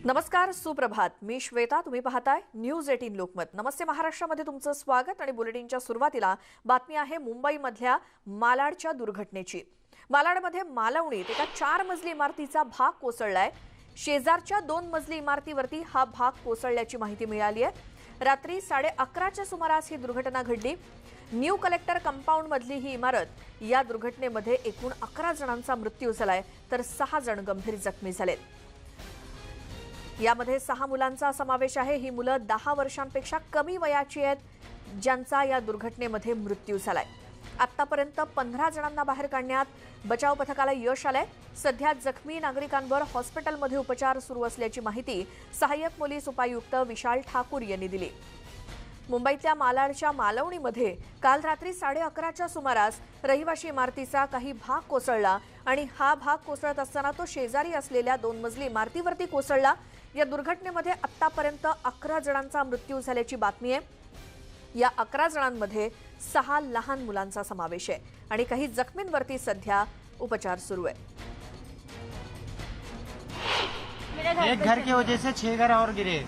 नमस्कार, सुप्रभात. मी श्वेता. तुम्ही पाहताय न्यूज 18 लोकमत. नमस्ते महाराष्ट्रामध्ये तुमचं स्वागत. आणि बुलेटिनच्या सुरुवातीला बातमी आहे मुंबईमधल्या मालाडच्या दुर्घटनेची. मालाडमध्ये मालवणीत एका 4 मजली इमारतीचा भाग कोसळलाय. शेजारच्या 2 मजली इमारतीवरती हा भाग कोसळल्याची माहिती मिळाली आहे. रात्री 11:30च्या सुमारास ही दुर्घटना घडली. न्यू कलेक्टर कंपाऊंड मधली ही इमारत. या दुर्घटनेमध्ये एकूण 11 जणांचा मृत्यू झालाय तर 6 जण गंभीर जखमी झालेत. यामध्ये 6 मुलांचा समावेश आहे. ही मुलं 10 वर्षांपेक्षा कमी वयाची आहेत, ज्यांचा या दुर्घटनेमध्ये मृत्यू झालाय. आतापर्यंत 15 जणांना बाहेर काढण्यात बचाव पथकाला यश आलंय. सध्या जखमी नागरिकांवर हॉस्पिटलमध्ये उपचार सुरू असल्याची माहिती सहाय्यक पोलीस उपायुक्त विशाल ठाकूर यांनी दिली. मुंबईतल्या मालाडच्या मालवणीमध्ये काल रात्री 11:30च्या सुमारास रहिवाशी इमारतीचा काही भाग कोसळला आणि हा भाग कोसळत असताना तो शेजारी असलेल्या 2 मजली इमारतीवरती कोसळला. या दुर्घटनेमध्ये आतापर्यंत 11 जणांचा मृत्यू झाल्याची बातमी आहे. या 11 जणांमध्ये 6 लहान मुलांचा समावेश आहे आणि काही जखमींवरती सध्या उपचार सुरू आहे. एक घर की वजह से 6 घर और गिरे,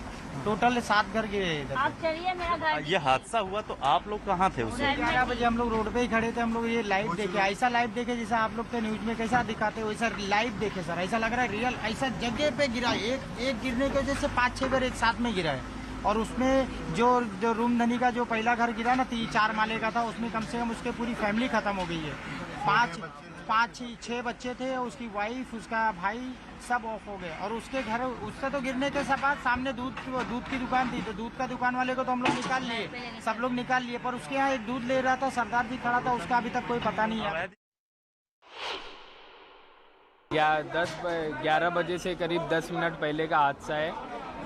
टोटल 7 घर गिरे इधर। आप चलिए, मेरा घर। ये हादसा हुआ तो आप लोग कहाँ थे उस वक्त? 11 बजे हम लोग रोड पे ही खड़े थे। हम लोग ये लाइव देखे, ऐसा लाइव देखे जैसा आप लोग के न्यूज में कैसा दिखाते हो, वैसा लाइव देखे सर। ऐसा लग रहा है रियल, ऐसा जगह पे गिरा। एक गिरने की वजह से 5-6 घर एक साथ में गिरा है। और उसमें जो रूम धनी का जो पहला घर गिरा ना, 4 माले का था, उसमें कम से कम उसके पूरी फैमिली खत्म हो गई है। 5-6 बच्चे थे, उसकी वाइफ, उसका भाई सब ऑफ हो गए। और उसके घर, उससे तो गिरने के बाद सामने दूध की दुकान थी, तो दूध का दुकान वाले को तो हम लोग निकाल लिए, सब लोग निकाल लिए। पर उसके यहाँ एक दूध ले रहा था, सरदार भी खड़ा था, उसका अभी तक कोई पता नहीं है। 11 बजे से करीब 10 मिनट पहले का हादसा है,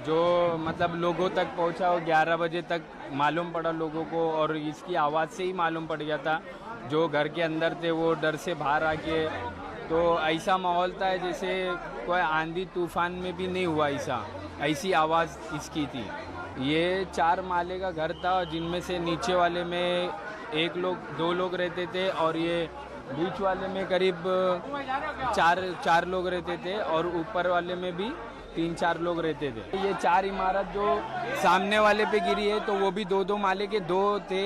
जो मतलब लोगों तक पहुंचा। और 11 बजे तक मालूम पड़ा लोगों को, और इसकी आवाज़ से ही मालूम पड़ गया था। जो घर के अंदर थे वो डर से बाहर आके, तो ऐसा माहौल था जैसे कोई आंधी तूफान में भी नहीं हुआ ऐसी आवाज़ इसकी थी। ये 4 माले का घर था, जिनमें से नीचे वाले में 2 लोग रहते थे, और ये बीच वाले में करीब 4 लोग रहते थे, और ऊपर वाले में भी 3-4 लोग रहते थे। ये 4 इमारत जो सामने वाले पे गिरी है, तो वो भी 2-2 माले के 2 थे,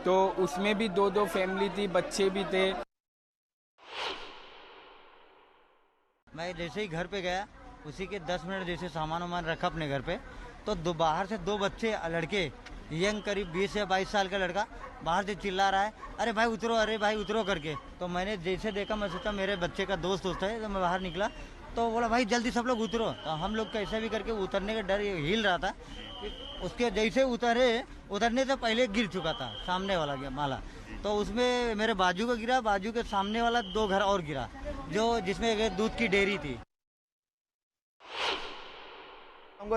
तो उसमें भी 2-2 फैमिली थी, बच्चे भी थे। मैं जैसे ही घर पे गया, उसी के 10 मिनट जैसे सामान वामान रखा अपने घर पे, तो बाहर से 2 बच्चे लड़के, यंग करीब 20 या 22 साल का लड़का बाहर से चिल्ला रहा है, अरे भाई उतरो, अरे भाई उतरो करके। तो मैंने जैसे देखा, मैं सोचा मेरे बच्चे का दोस्त है, तो मैं बाहर निकला तो बोला भाई जल्दी सब लोग उतरो। तो हम लोग कैसे भी करके उतरने का डर हिल रहा था। उसके जैसे उतरने से पहले गिर चुका था सामने वाला माला, तो उसमें मेरे बाजू को गिरा, बाजू के सामने वाला 2 घर और गिरा, जिसमें दूध की डेयरी थी।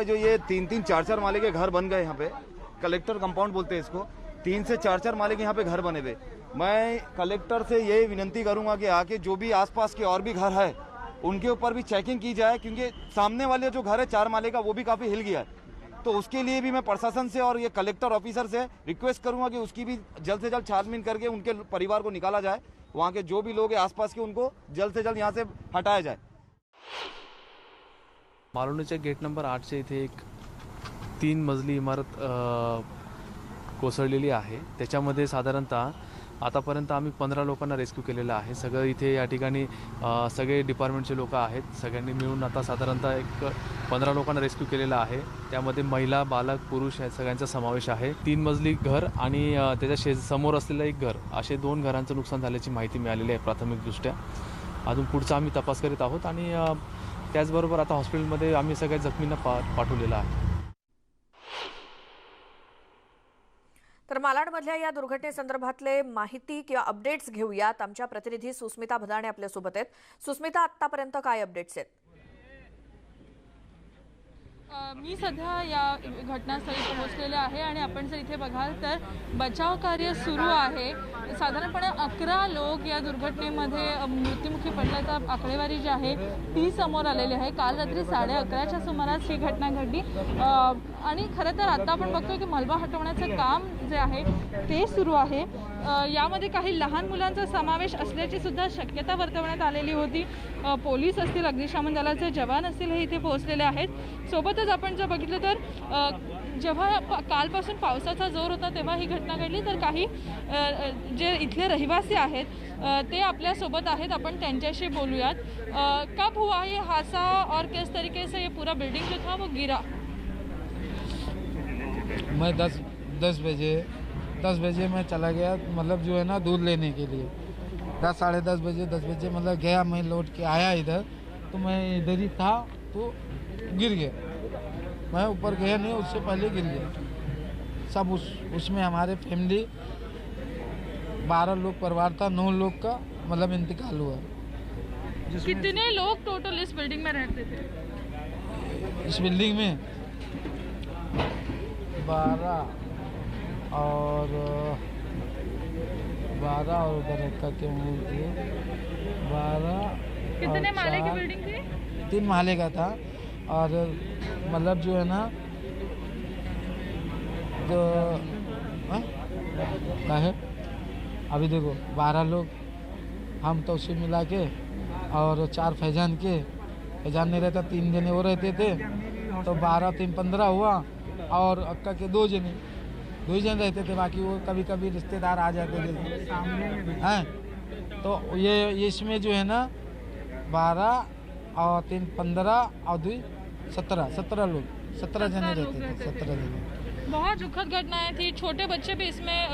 जो ये 3-3, 4-4 माले के घर बन गए यहाँ पे, कलेक्टर कंपाउंड बोलते हैं इसको। 3 से 4-4 माले के यहाँ पे घर बने हुए। मैं कलेक्टर से ये विनती करूंगा कि आके जो भी आसपास के और भी घर है, उनके ऊपर भी चेकिंग की जाए, क्योंकि सामने वाले जो घर है 4 माले का, वो भी काफ़ी हिल गया है। तो उसके लिए भी मैं प्रशासन से और ये कलेक्टर ऑफिसर से रिक्वेस्ट करूंगा कि उसकी भी जल्द से जल्द छानबीन करके उनके परिवार को निकाला जाए। वहाँ के जो भी लोग हैं आसपास के, उनको जल्द से जल्द यहाँ से हटाया जाए। मालवणीच्या गेट नंबर 8च्या इथे एक 3 मजली इमारत कोसळलेली आहे. त्याच्यामध्ये साधारणतः आतापर्यंत आम्ही 15 लोकांना रेस्क्यू केलेलं आहे. सगळं इथे या ठिकाणी सगळे डिपार्टमेंटचे लोक आहेत. सगळ्यांनी मिळून आता साधारणतः एक 15 लोकांना रेस्क्यू केलेलं आहे. त्यामध्ये महिला, बालक, पुरुष या सगळ्यांचा समावेश आहे. 3 मजली घर आणि त्याच्या समोर असलेलं एक घर, असे 2 घरांचं नुकसान झाल्याची माहिती मिळालेली आहे प्राथमिकदृष्ट्या. अजून पुढचा आम्ही तपास करीत आहोत. आणि त्याचबरोबर आता हॉस्पिटलमध्ये आम्ही सगळ्या जखमींना पाठवलेलं आहे. तर मालाडमधल्या या घटनेसंदर्भातले माहिती किंवा अपडेट्स घेऊयात. आमच्या प्रतिनिधी सुस्मिता भदाणे आपल्यासोबत आहेत. सुस्मिता, आतापर्यंत काय अपडेट्स आहेत? मी सध्या या घटनास्थळी पोहोचलेले आहे आणि आपण जर इथे बघाल तर बचाव कार्य सुरू आहे. साधारणपणे 11 लोक या दुर्घटनेमध्ये मृत्युमुखी पडल्याचा आकडेवारी जी आहे ती समोर आलेली आहे. काल रात्री 11:30च्या सुमारास ही घटना घडली आणि खरं तर आता आपण बघतोय की मलबा हटवण्याचं काम जे आहे ते सुरू आहे. यामध्ये काही लहान मुलांचा समावेश असल्याची सुद्धा शक्यता वर्तवण्यात आलेली होती. पोलीस असतील, अग्निशमन दलाचे जवान असतील हे इथे पोहोचलेले आहेत. सोबतच आपण जर बघितलं तर जेव्हा कालपासून पावसाचा जोर होता तेव्हा ही घटना घडली, तर काही जे इथले रहिवासी आहेत ते आपल्या सोबत आहेत, आपण त्यांच्याशी बोलूयात। कब हुआ ये हादसा और किस तरीके से ये पूरा बिल्डिंग जो था वो गिरा? मैं 10 बजे मैं चला गया, मतलब जो है ना दूध लेने के लिए। 10 साढ़े 10 बजे मतलब गया, मैं लौट के आया इधर, तो मैं इधर ही था तो गिर गया। मैं ऊपर गया नहीं, उससे पहले गिर गया। सब उसमें हमारे फैमिली 12 लोग परिवार था, 9 लोग का मतलब इंतकाल हुआ। कितने लोग टोटल इस बिल्डिंग में रहते थे? इस बिल्डिंग में 12 और उधर का क्या बोलते हैं 12। कितने माले की बिल्डिंग थी? 3 माले का था। और मतलब जो है ना तो क्या है, अभी देखो 12 लोग हम तो उसे मिला के, और 4 फैजान नहीं रहता, 3 जने वो रहते थे, तो 12 3 15 हुआ। और अक्का के 2 जने रहते थे, बाकी वो कभी कभी रिश्तेदार आ जाते थे हैं। तो ये इसमें जो है ना 12 और 3 15 और 2 17 लोग, 17 जने रहते थे, 17 जने। बहुत दुखद घटनाएं थी, छोटे बच्चे भी इसमें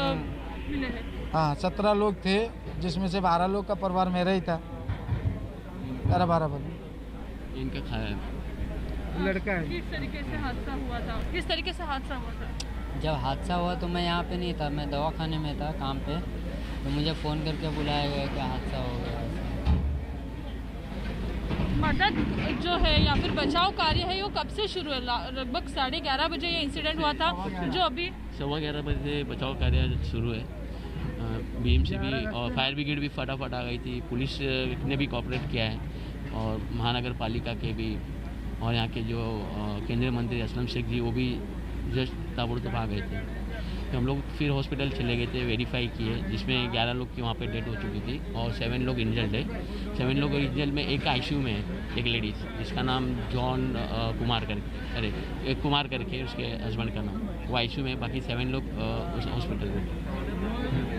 मिले हैं। हाँ 17 लोग थे, जिसमें से 12 लोग का परिवार मेरा ही था। 12 बंद इनका खाया लड़का है। किस तरीके से हादसा हुआ था? जब हादसा हुआ तो मैं यहाँ पे नहीं था, मैं दवाखाने में था काम पे, तो मुझे फ़ोन करके बुलाया गया कि हादसा हो गया। मदद जो है या फिर बचाव कार्य है वो कब से शुरू है? लगभग 11:30 बजे ये इंसिडेंट हुआ था, जो अभी 11:15 बजे बचाव कार्य शुरू है। BMC और फायर ब्रिगेड भी फटाफट आ गई थी, पुलिस ने भी कोऑपरेट किया है, और महानगर पालिका के भी, और यहाँ के जो केंद्रीय मंत्री असलम शेख जी वो भी जस्ट ताबड़तोड़ आ गए थे। तो हम लोग फिर हॉस्पिटल चले गए थे, वेरीफाई किए, जिसमें 11 लोग की वहाँ पे डेथ हो चुकी थी और 7 लोग इंजर्ड है। 7 लोग इंजर्ड में एक ICU में है, एक लेडीज़ जिसका नाम जॉन कुमार करके उसके हस्बैंड का नाम, वो ICU में, बाकी 7 लोग उस हॉस्पिटल में।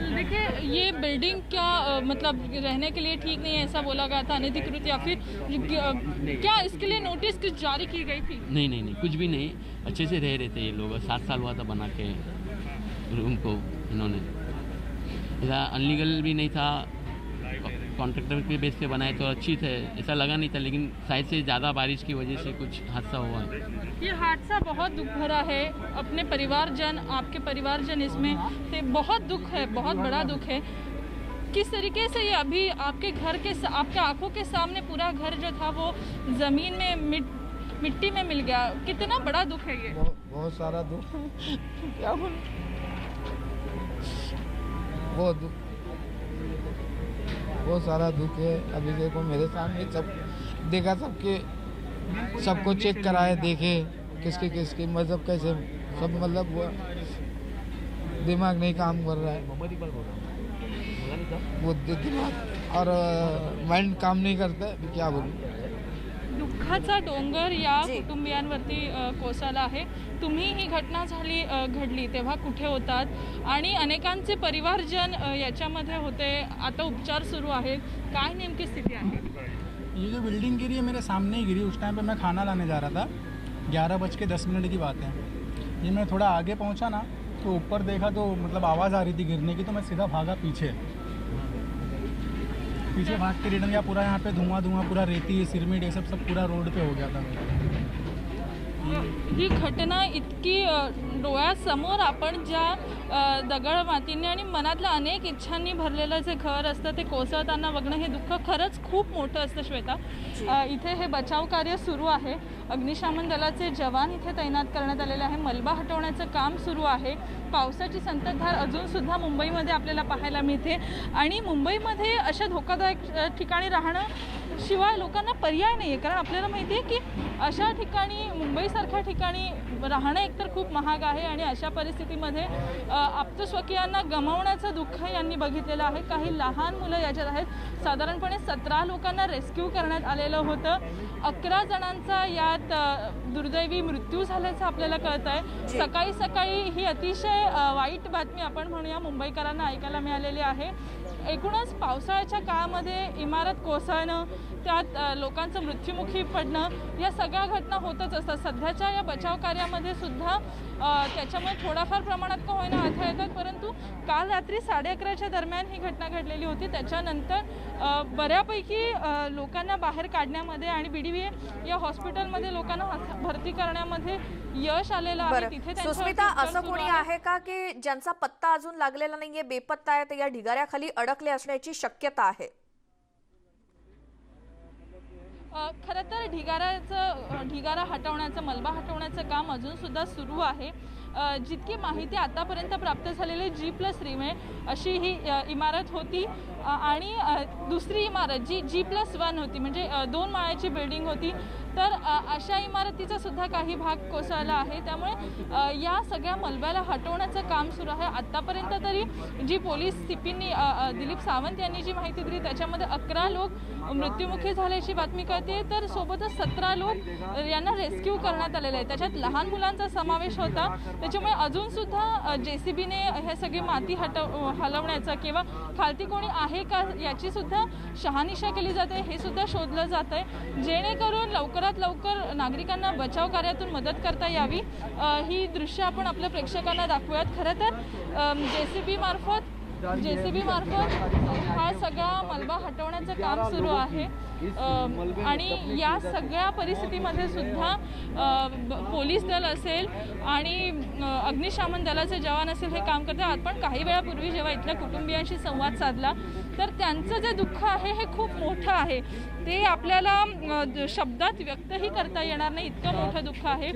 देखिए ये बिल्डिंग क्या मतलब रहने के लिए ठीक नहीं है ऐसा बोला गया था, अनधिकृत, या फिर क्या इसके लिए नोटिस कुछ जारी की गई थी? नहीं, कुछ भी नहीं, अच्छे से रह रहे थे ये लोग। 7 साल हुआ था बना के रूम को, इन्होंने ऐसा अनलीगल भी नहीं था, कॉन्ट्रैक्टर के बेस पे बनाए तो अच्छी थे, ऐसा लगा नहीं था, लेकिन शायद से ज़्यादा बारिश की वजह से कुछ हादसा हुआ है। ये हादसा बहुत दुख भरा है, अपने परिवारजन, आपके परिवारजन इसमें थे, बहुत दुख है, बहुत बड़ा दुख है। किस तरीके से ये अभी आपके घर के, आपके आंखों के सामने पूरा घर जो था वो ज़मीन में मिट्टी में मिल गया, कितना बड़ा दुख है ये? बहुत सारा दुख क्या बोलूं, बहुत सारा दुख है। अभी देखो मेरे सामने सब देखा, सबको चेक कराए, देखे किसके मतलब कैसे सब, मतलब वो दिमाग नहीं काम कर रहा है, वो दिमाग और माइंड काम नहीं करता है, क्या बोलूं। दुःखाचा डोंगर या कुटुंबियांवरती कोसळला आहे। तुम्ही ही घटना घडली तेव्हा कुठे होतात आणि अनेकांचे परिवारजन याच्यामध्ये होते, आता उपचार सुरू आहेत, काय नेमकी स्थिती आहे? ये जो बिल्डिंग गिरी है मेरे सामने ही गिरी, उस टाइम पे मैं खाना लाने जा रहा था, 11:10 की बात है। ये मैं थोड़ा आगे पहुंचा ना तो ऊपर देखा तो मतलब आवाज़ आ रही थी गिरने की, तो मैं सीधा भागा पीछे भाग के रिटर्न गया। पूरा यहाँ पे धुआं पूरा रेती सिरमिट ये सब पूरा रोड पे हो गया था। ही घटना इतकी डोळ्यासमोर आपण ज्या दगड मातीने आणि मनातल्या अनेक इच्छांनी भरलेलं जे घर असतं ते कोसळताना बघणं हे दुःख खरंच खूप मोठं असतं श्वेता। इथे हे बचाव कार्य सुरू आहे, अग्निशमन दलाचे जवान इथे तैनात करण्यात आलेले आहे, मलबा हटवण्याचं काम सुरू आहे। पावसाची संततधार अजूनसुद्धा मुंबईमध्ये आपल्याला पाहायला मिळते आणि मुंबईमध्ये अशा धोकादायक ठिकाणी राहणं शिवाय लोकांना पर्याय नाही आहे, कारण आपल्याला माहिती आहे की अशा ठिकाणी, मुंबईसारख्या ठिकाणी राहणं एकतर खूप महाग आहे आणि अशा परिस्थितीमध्ये आप्तस्वकीयांना गमावण्याचं दुःख यांनी बघितलेलं आहे। काही लहान मुलं याच्यात आहेत, साधारणपणे 17 लोकांना रेस्क्यू करण्यात आलेलं होतं, 11 जणांचा या त्यात दुर्दैवी मृत्यू झाल्याचं आपल्याला कळत आहे। सकाळी सकाळी ही अतिशय वाईट बातमी आपण म्हणूया मुंबईकरांना ऐकायला मिळालेली आहे। एकूणच पावसाळ्याच्या काळामध्ये इमारत कोसळणं, त्यात लोकांचं मृत्युमुखी पडणं, या सगळ्या घटना होतच असतात। सध्याच्या या बचाव कार्यामध्ये सुद्धा त्याच्यामुळे थोडाफार प्रमाणात का होईना अडथळे येतात, परंतु काल रात्री 11:30च्या दरम्यान ही घटना घडलेली होती। त्याच्यानंतर बऱ्यापैकी लोकांना बाहेर काढण्यामध्ये आणि BDVA या हॉस्पिटलमध्ये लोकांना भरती करण्यामध्ये यश आलेलं आहे। तिथे सुस्मिता, असं कोणी आहे का की ज्यांचा पत्ता अजून लागलेला नाहीये, बेपत्ता आहे, ते या ढिगाऱ्याखाली अडकले असण्याची शक्यता आहे? खरं तर ढिगारा हटवण्याचं, मलबा हटवण्याचं काम अजून सुद्धा सुरू आहे। जितकी माहिती आतापर्यंत प्राप्त झालेली G+3 अशी ही इमारत होती आणि दुसरी इमारत जी G+1 होती, म्हणजे 2 माळ्याची बिल्डिंग होती। तर अशा इमारतीचा सुद्धा काही भाग कोसळला आहे। त्यामुळे या सगळ्या मलब्याला हटवण्याचं काम सुरू आहे। आतापर्यंत तरी जी पोलीस CPनी दिलीप सावंत यांनी जी माहिती दिली त्याच्यामध्ये 11 लोक मृत्युमुखी झाल्याची बातमी कळते, तर सोबतच 17 लोक यांना रेस्क्यू करण्यात आलेले आहे। त्याच्यात लहान मुलांचा समावेश होता। त्याच्यामुळे अजून सुद्धा JCBने हे सगळी माती हलवण्याचं किंवा खालती कोणी आहे का याची सुद्धा शहानिशा केली जाते, हे सुद्धा शोधलं जात आहे, जेणेकरून लवकरात लवकर नागरिकांना बचाव कार्यातून मदत करता यावी। ही दृश्य आपण आपल्या प्रेक्षकांना दाखवूयात। खरं तर JCB मार्फत हा सगळा मलबा हटवण्याचं काम सुरू आहे आणि या सगळ्या परिस्थितीमध्ये सुद्धा पोलीस दल असेल आणि अग्निशमन दलाचे जवान असेल हे काम करतात। आपण काही वेळापूर्वी जेव्हा इथल्या कुटुंबियांशी संवाद साधला तर त्यांचं जे दुःख आहे हे खूप मोठं आहे, ते आपल्याला शब्दात व्यक्तही करता येणार नाही, इतकं मोठं दुःख आहे।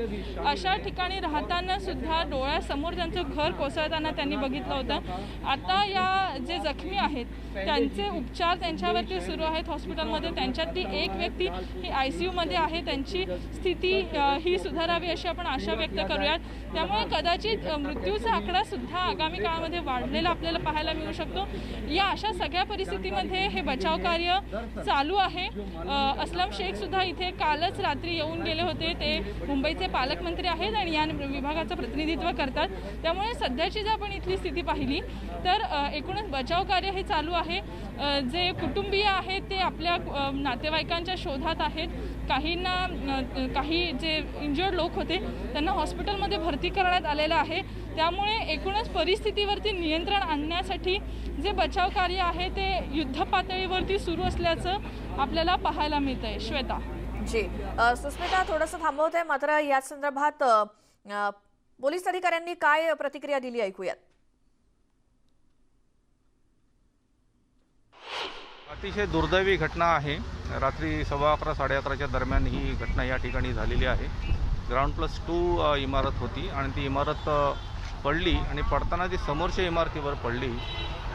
अशा ठिकाणी राहताना सुद्धा डोळ्यासमोर त्यांचं घर कोसळताना त्यांनी बघितलं होतं। आता या जे जखमी आहेत त्यांचे उपचार त्यांच्यावरती सुरू आहेत हॉस्पिटलमध्ये। त्यांच्यातली एक व्यक्ती ही ICU मध्ये आहे, त्यांची स्थिती ही सुधारावी अशी आपण आशा व्यक्त करूयात। त्यामुळे कदाचित मृत्यूचा आकडा सुद्धा आगामी काळामध्ये वाढलेला आपल्याला पाहायला मिळू शकतो। या अशा सगळ्या परिस्थितीमध्ये हे बचाव कार्य चालू आहे। असलम शेख सुद्धा इथे कालच रात्री येऊन गेले होते। ते मुंबईचे पालकमंत्री आहेत आणि या विभागाचं प्रतिनिधित्व करतात। त्यामुळे सध्याची जर आपण इथली स्थिती पाहिली तर एकूणच बचाव कार्य हे चालू आहे। जे कुटुंबीय आहेत ते आपल्या नातेवाईकांच्या शोधात आहेत। काही जे इंजर्ड लोक होते त्यांना हॉस्पिटलमध्ये भरती करण्यात आलेलं आहे। त्यामुळे एकूणच परिस्थितीवरती नियंत्रण आणण्यासाठी जे बचाव कार्य आहे ते युद्ध पातळीवरती सुरू असल्याचं आपल्याला पाहायला मिळतंय। श्वेता जी, सुस्मिता थोडंसं थांबवते, मात्र या संदर्भात पोलीस अधिकाऱ्यांनी काय प्रतिक्रिया दिली ऐकूयात। अतिशय दुर्दैवी घटना आहे। रात्री 11:15 11:30च्या दरम्यान ही घटना या ठिकाणी झालेली आहे। ग्राउंड+2 इमारत होती आणि ती इमारत पडली आणि पडताना जी समोरच्या इमारतीवर पडली।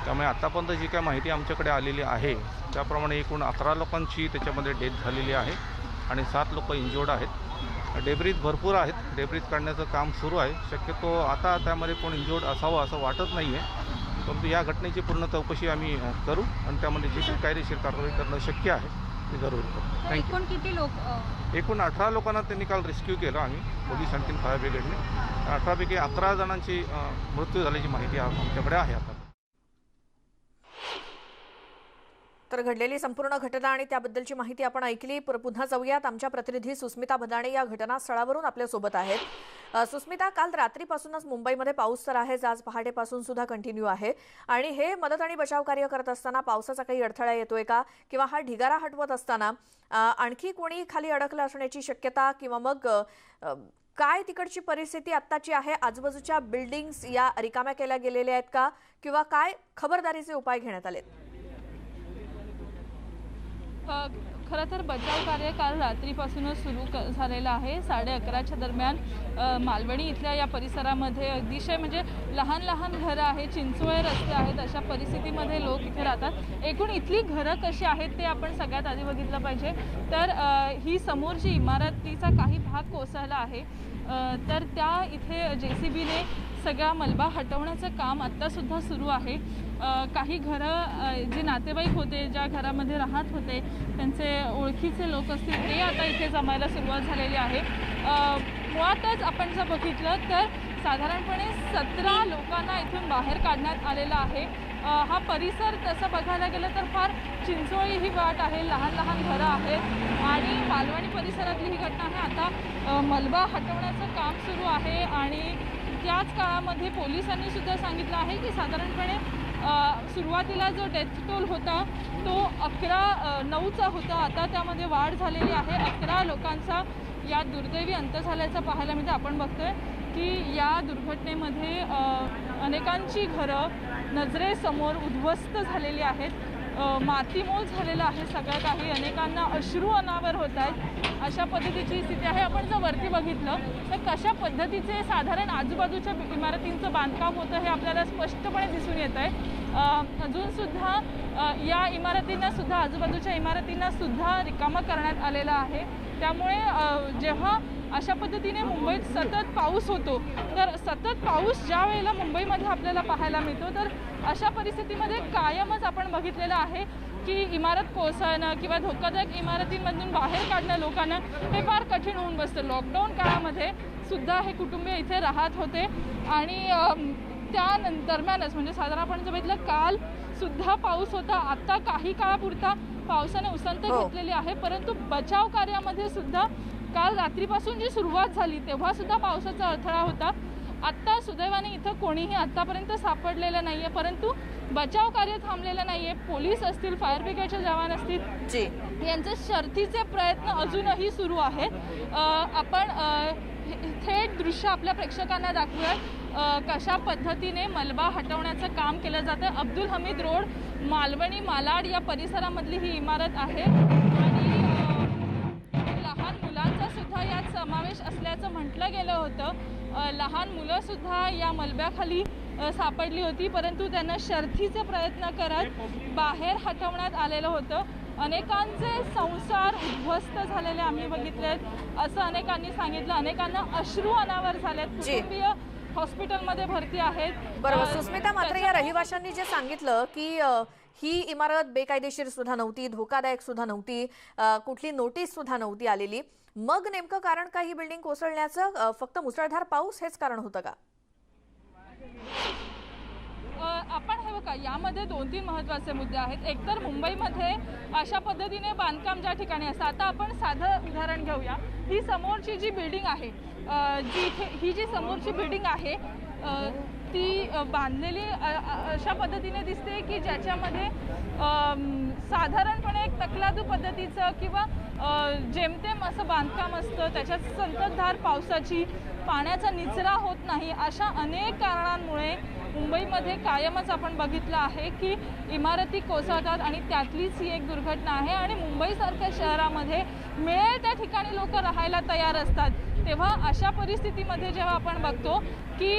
त्यामुळे आतापर्यंत जी काय माहिती आमच्याकडे आलेली आहे त्याप्रमाणे एकूण 11 लोकांची त्याच्यामध्ये डेथ झालेली आहे आणि 7 लोक इंजर्ड आहेत। डेब्रीज भरपूर आहेत, डेब्रीज काढण्याचं काम सुरू आहे। शक्यतो आता त्यामध्ये कोण इंजर्ड असावं असं वाटत नाही आहे, परंतु या घटनेची पूर्ण चौकशी आम्ही करू आणि त्यामध्ये जे काही कायदेशीर कारवाई करणं शक्य आहे ते जरूर करू। एकूण किती लोक? एकूण 18 लोकांना त्यांनी काल रेस्क्यू केलं आम्ही पोलीस आणि फायर ब्रिगेडने। 18 पैकी 11 जणांची मृत्यू झाल्याची माहिती आमच्याकडे आहे आता। तर घडलेली संपूर्ण घटना आणि त्याबद्दलची माहिती आपण ऐकली। पुन्हा जाऊयात, आमच्या प्रतिनिधी सुस्मिता भदाणे या घटनास्थळावरून आपल्यासोबत आहेत। सुस्मिता, काल रात्रीपासूनच मुंबईमध्ये पाऊस तर आहेच, आज पहाटेपासून सुद्धा कंटिन्यू आहे आणि हे मदत आणि बचाव कार्य करत असताना पावसाचा काही अडथळा येतोय का, किंवा हा ढिगारा हटवत असताना आणखी कोणी खाली अडकलं असण्याची शक्यता, किंवा मग काय तिकडची परिस्थिती आत्ताची आहे? आजूबाजूच्या बिल्डिंग्स या रिकाम्या केल्या गेलेल्या आहेत का, किंवा काय खबरदारीचे उपाय घेण्यात आलेत? खरं तर बचाव कार्य काल रात्रीपासूनच सुरू झालेलं आहे। 11:30च्या दरम्यान मालवणी इथल्या या परिसरामध्ये अतिशय म्हणजे लहान लहान घरं आहेत, चिंचोळे रस्ते आहेत, अशा परिस्थितीमध्ये लोक इथे राहतात। एकूण इथली घरं कशी आहेत ते आपण सगळ्यात आधी बघितलं पाहिजे। तर ही समोरची इमारतीचा काही भाग कोसळला आहे, तर त्या इथे JCBने सगळा मलबा हटवण्याचं काम आत्तासुद्धा सुरू आहे. काही घरं जे नातेवाईक होते, ज्या घरामध्ये राहत होते, त्यांचे ओळखीचे लोक असतील ते आता इथे जमायला सुरुवात झालेली आहे. मुळातच आपण जर बघितलं तर साधारणपणे 17 लोकांना इथून बाहेर काढण्यात आलेला आहे. हा परिसर तसं बघायला गेलं तर फार चिंचोळी ही वाट आहे, लहान लहान घरं आहेत आणि मालवणी परिसरातली ही घटना आहे. आता मलबा हटवण्याचं काम सुरू आहे आणि त्याच काळामध्ये पोलिसांनी सुद्धा सांगितलं आहे की साधारणपणे सुरुवातीला जो डेथ टोल होता तो 9चा होता. आता त्यामध्ये वाढ झालेली आहे. 11 लोकांचा या दुर्दैवी अंत झाल्याचं पाहायला मिळतं. आपण बघतोय की या दुर्घटनेमध्ये अनेकांची घरं नजरेसमोर उद्ध्वस्त झालेली आहेत. मातीमोल झालेलं आहे सगळं काही. अनेकांना अश्रू अनावर होत आहेत. अशा पद्धतीची स्थिती आहे. आपण जर वरती बघितलं तर कशा पद्धतीचे साधारण आजूबाजूच्या इमारतींचं बांधकाम होतं हे आपल्याला स्पष्टपणे दिसून येत आहे. अजूनसुद्धा या इमारतींनासुद्धा, आजूबाजूच्या इमारतींनासुद्धा रिकामं करण्यात आलेलं आहे. त्यामुळे जेव्हा अशा पद्धतीने मुंबईत सतत पाऊस होतो, तर सतत पाऊस ज्या वेळेला मुंबईमध्ये आपल्याला पाहायला मिळतो, तर अशा परिस्थितीमध्ये कायमच आपण बघितलेलं आहे की इमारत कोसळणं किंवा धोकादायक इमारतींमधून बाहेर काढणं लोकांना हे फार कठीण होऊन बसतं. लॉकडाऊन काळामध्ये सुद्धा हे कुटुंबीय इथे राहत होते आणि त्या दरम्यानच म्हणजे साधारण आपण जर बघितलं काल सुद्धा पाऊस होता. आता काही काळापुरता पावसाने उसंत घेतलेली आहे, परंतु बचाव कार्यामध्ये सुद्धा काल रात्रीपासून जी सुरुवात झाली तेव्हा सुद्धा पावसाचा अडथळा होता. आत्ता सुदैवाने इथं कोणीही आत्तापर्यंत सापडलेलं नाही आहे, परंतु बचाव कार्य थांबलेलं नाही आहे. पोलीस असतील, फायर ब्रिगेडचे जवान असतील, यांचे शर्थीचे प्रयत्न अजूनही सुरू आहेत. आपण थेट दृश्य आपल्या प्रेक्षकांना दाखवूयात कशा पद्धतीने मलबा हटवण्याचं काम केलं जातं. अब्दुल हमीद रोड, मालवणी, मालाड या परिसरामधली ही इमारत आहे आणि लहान मुलांचा सुद्धा यात समावेश असल्याचं म्हटलं गेलं होतं. लहान मुलं सुद्धा या मलब्याखाली सापडली होती, परंतु त्यांना शर्थीचे प्रयत्न करत बाहेर हटवण्यात आलेलं होतं. अनेकांचे संसार उद्ध्वस्त झालेले आम्ही बघितलेत असं अनेकांनी सांगितलं. अनेकांना अश्रू अनावर झालेत. कुटुंबीय हॉस्पिटलमध्ये भरती आहेत. बरोबर सुस्मिता, मात्र या रहिवाशांनी जे सांगितलं की ही इमारत बेकायदेशीर सुद्धा नव्हती, धोकादायक सुद्धा नव्हती, कुठली नोटीस सुद्धा नव्हती आलेली, मग नेमकं कारण का ही बिल्डिंग कोसळण्याचं? फक्त मुसळधार पाऊस हेच कारण होतं का? आपण हे बघा, यामध्ये 2-3 महत्त्वाचे मुद्दे आहेत. एकतर मुंबईमध्ये अशा पद्धतीने बांधकाम ज्या ठिकाणी असतं, आता आपण साधं उदाहरण घेऊया. ही समोरची जी बिल्डिंग आहे, ही जी समोरची बिल्डिंग आहे ती बांधलेली अशा पद्धतीने दिसते की ज्याच्यामध्ये साधारणपणे एक तकलादू पद्धतीचं किंवा जेमतेम असं बांधकाम असतं. त्याच्यात संततधार पावसाची, पाण्याचा निचरा होत नाही, अशा अनेक कारणांमुळे मुंबईमध्ये कायमच आपण बघितलं आहे की इमारती कोसळतात आणि त्यातलीच ही एक दुर्घटना आहे. आणि मुंबईसारख्या शहरामध्ये मिळेल त्या ठिकाणी लोक राहायला तयार असतात. तेव्हा अशा परिस्थितीमध्ये जेव्हा आपण बघतो की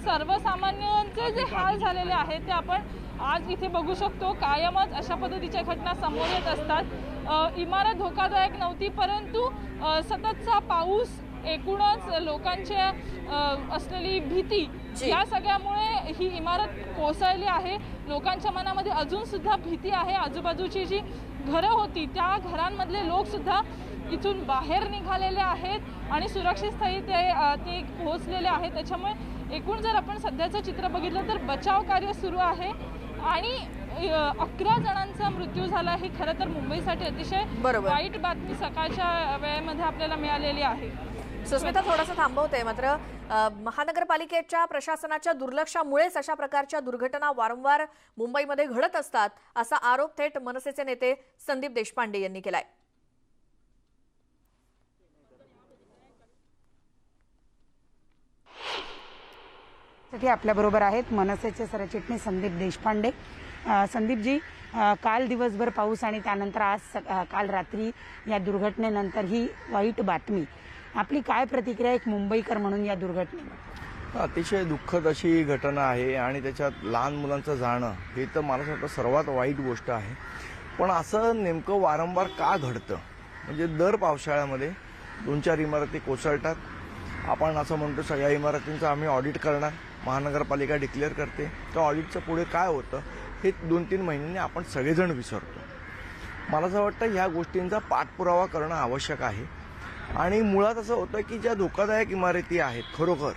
सर्वसामान्यांचे जे हाल झालेले आहेत ते आपण आज इथे बघू शकतो. कायमच अशा पद्धतीच्या घटना समोर येत असतात. इमारत धोकादायक नव्हती, परंतु सततचा पाऊस, एकूणच लोकांच्या असलेली भीती, या सगळ्यामुळे ही इमारत कोसळली आहे. लोकांच्या मनामध्ये अजून सुद्धा भीती आहे. आजूबाजूची जी घरं होती त्या घरांमधले लोक सुद्धा इथून बाहेर निघालेले आहेत आणि सुरक्षित स्थळी ते पोहोचलेले आहेत. त्याच्यामुळे एकूण जर आपण सध्याचं चित्र बघितलं तर बचाव कार्य सुरू आहे आणि 11 जणांचा मृत्यू झाला. ही खरं तर मुंबईसाठी अतिशय वाईट बातमी सकाळच्या वेळेमध्ये आपल्याला मिळालेली आहे. सुस्मिता, थोडंसं थांबवते, मात्र महानगरपालिकेच्या प्रशासनाच्या दुर्लक्षामुळेच अशा प्रकारच्या दुर्घटना वारंवार मुंबईमध्ये घडत असतात असा आरोप थेट मनसेचे नेते संदीप देशपांडे यांनी केलाय. आपल्याबरोबर आहेत मनसेचे सरचिटणीस संदीप देशपांडे. संदीपजी, काल दिवसभर पाऊस आणि त्यानंतर आज काल रात्री या दुर्घटनेनंतर ही वाईट बातमी, आपली काय प्रतिक्रिया एक मुंबईकर म्हणून या दुर्घटनेवर? अतिशय दुःखद अशी घटना आहे आणि त्याच्यात लहान मुलांचं जाणं हे तर मला वाटतं सर्वात वाईट गोष्ट आहे. पण असं नेमकं वारंवार का घडतं? म्हणजे दर पावसाळ्यामध्ये 2-4 इमारती कोसळतात आपण असं म्हणतो सगळ्या इमारतींचं आम्ही ऑडिट करणार, महानगरपालिका डिक्लेअर करते, त्या ऑडिटचं पुढे काय होतं हे 2-3 महिन्यांनी आपण सगळेजण विसरतो. मला असं वाटतं ह्या गोष्टींचा पाठपुरावा करणं आवश्यक आहे. आणि मुळात असं होतं की ज्या धोकादायक इमारती आहेत खरोखर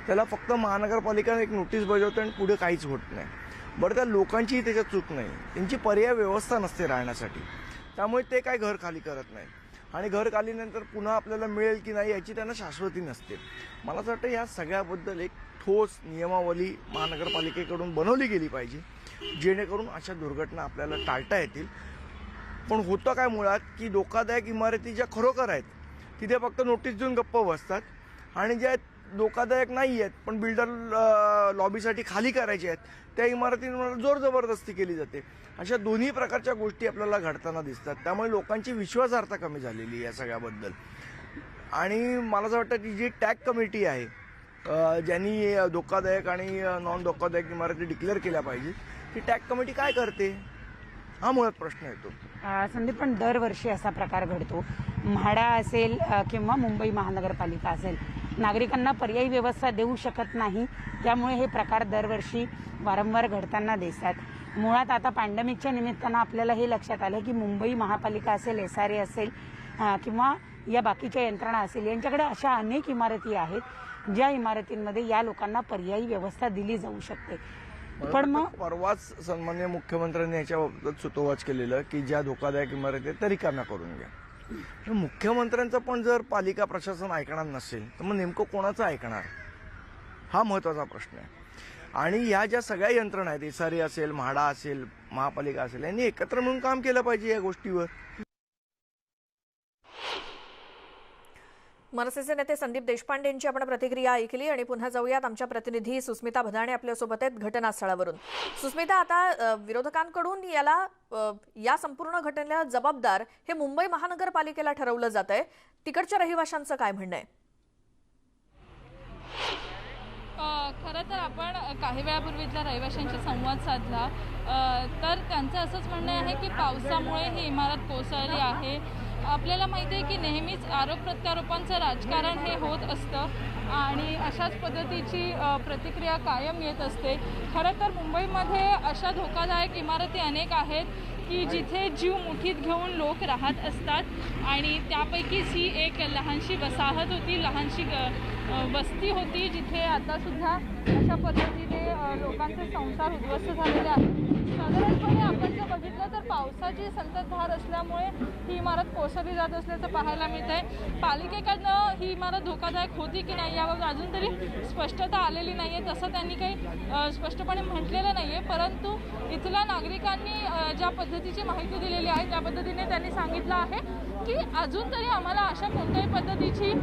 त्याला फक्त महानगरपालिका एक नोटीस बजावते आणि पुढे काहीच होत नाही. बरं, त्या लोकांचीही त्याच्यात चूक नाही, त्यांची पर्याय व्यवस्था नसते राहण्यासाठी, त्यामुळे ते काय घर खाली करत नाही आणि घर खालीनंतर पुन्हा आपल्याला मिळेल की नाही याची त्यांना शाश्वती नसते. मला असं वाटतं या सगळ्याबद्दल एक ठोस नियमावली महानगरपालिकेकडून बनवली गेली पाहिजे, जेणेकरून अशा दुर्घटना आपल्याला टाळता येतील. पण होतं काय मुळात की धोकादायक इमारती ज्या खरोखर आहेत तिथे फक्त नोटीस देऊन गप्प बसतात आणि ज्या धोकादायक नाही आहेत पण बिल्डर लॉबीसाठी खाली करायचे आहेत त्या इमारतींवर जोर जबरदस्ती केली जाते. अशा दोन्ही प्रकारच्या गोष्टी आपल्याला घडताना दिसतात. त्यामुळे लोकांची विश्वासार्हता कमी झालेली आहे या सगळ्याबद्दल. आणि मला असं वाटतं की जी टॅग कमिटी आहे ज्यांनी धोकादायक आणि नॉन धोकादायक इमारती डिक्लेअर केल्या पाहिजे, ती टॅग कमिटी काय करते हा मुळात प्रश्न येतो. संदीप, पण दरवर्षी असा प्रकार घडतो, म्हाडा असेल किंवा मुंबई महानगरपालिका असेल, नागरिकांना पर्यायी व्यवस्था देऊ शकत नाही, त्यामुळे हे प्रकार दरवर्षी वारंवार घडताना दिसतात. मुळात आता पॅन्डेमिकच्या निमित्तानं आपल्याला हे लक्षात आलं की मुंबई महापालिका असेल, SRA असेल किंवा या बाकीच्या यंत्रणा असेल, यांच्याकडे अशा अनेक इमारती आहेत ज्या इमारतींमध्ये या लोकांना पर्यायी व्यवस्था दिली जाऊ शकते. पण मग परवाच सन्माननीय मुख्यमंत्र्यांनी याच्याबाबत सुतोवाच केलेलं की ज्या धोकादायक इमारती आहेत त्या रिकाम्या करून घ्या. मुख्यमंत्र्यांचं पण जर पालिका प्रशासन ऐकणार नसेल तर मग नेमकं कोणाचं ऐकणार हा महत्त्वाचा प्रश्न आहे. आणि ह्या ज्या सगळ्या यंत्रणा आहेत, SRA असेल, म्हाडा असेल, महापालिका असेल, यांनी एकत्र मिळून काम केलं पाहिजे या गोष्टीवर. मनसेचे नेते संदीप देशपांडे यांची आपण प्रतिक्रिया ऐकली आणि पुन्हा जाऊयात आमच्या प्रतिनिधी सुस्मिता भदाणे आपल्यासोबत आहेत घटनास्थळावरून. सुस्मिता, आता विरोधकांकडून या संपूर्ण घटनेला जबाबदार हे मुंबई महानगरपालिकेला ठरवलं जात आहे, तिकडच्या रहिवाशांचं काय म्हणणं आहे? खरं तर आपण काही वेळापूर्वीतल्या रहिवाशांशी संवाद साधला तर त्यांचं असंच म्हणणं आहे की पावसामुळे ही इमारत कोसळली आहे. आपल्याला माहिती आहे की नेहमीच आरोप प्रत्यारोपांचं राजकारण हे होत असतं आणि अशाच पद्धतीची प्रतिक्रिया कायम येत असते. खरं तर मुंबईमध्ये अशा धोकादायक इमारती अनेक आहेत की जिथे जीव मुठीत घेऊन लोक राहत असतात आणि त्यापैकीच ही एक लहानशी वसाहत होती, लहानशी वस्ती होती जिथे आतासुद्धा अशा पद्धतीने लोकांचे संसार उद्ध्वस्त झालेले आहेत. साधारणपणे आपण जर बघितलं तर पावसाची संततधार असल्यामुळे ही इमारत कोसळली जात असल्याचं पाहायला मिळत आहे. पालिकेकडनं ही इमारत धोकादायक होती की नाही याबाबत अजून तरी स्पष्टता आलेली नाही आहे, तसं त्यांनी काही स्पष्टपणे म्हटलेलं नाही आहे. परंतु इथल्या नागरिकांनी ज्या पद्धतीची माहिती दिलेली आहे त्या पद्धतीने त्यांनी सांगितलं आहे की अजून तरी आम्हाला अशा कोणत्याही पद्धतीची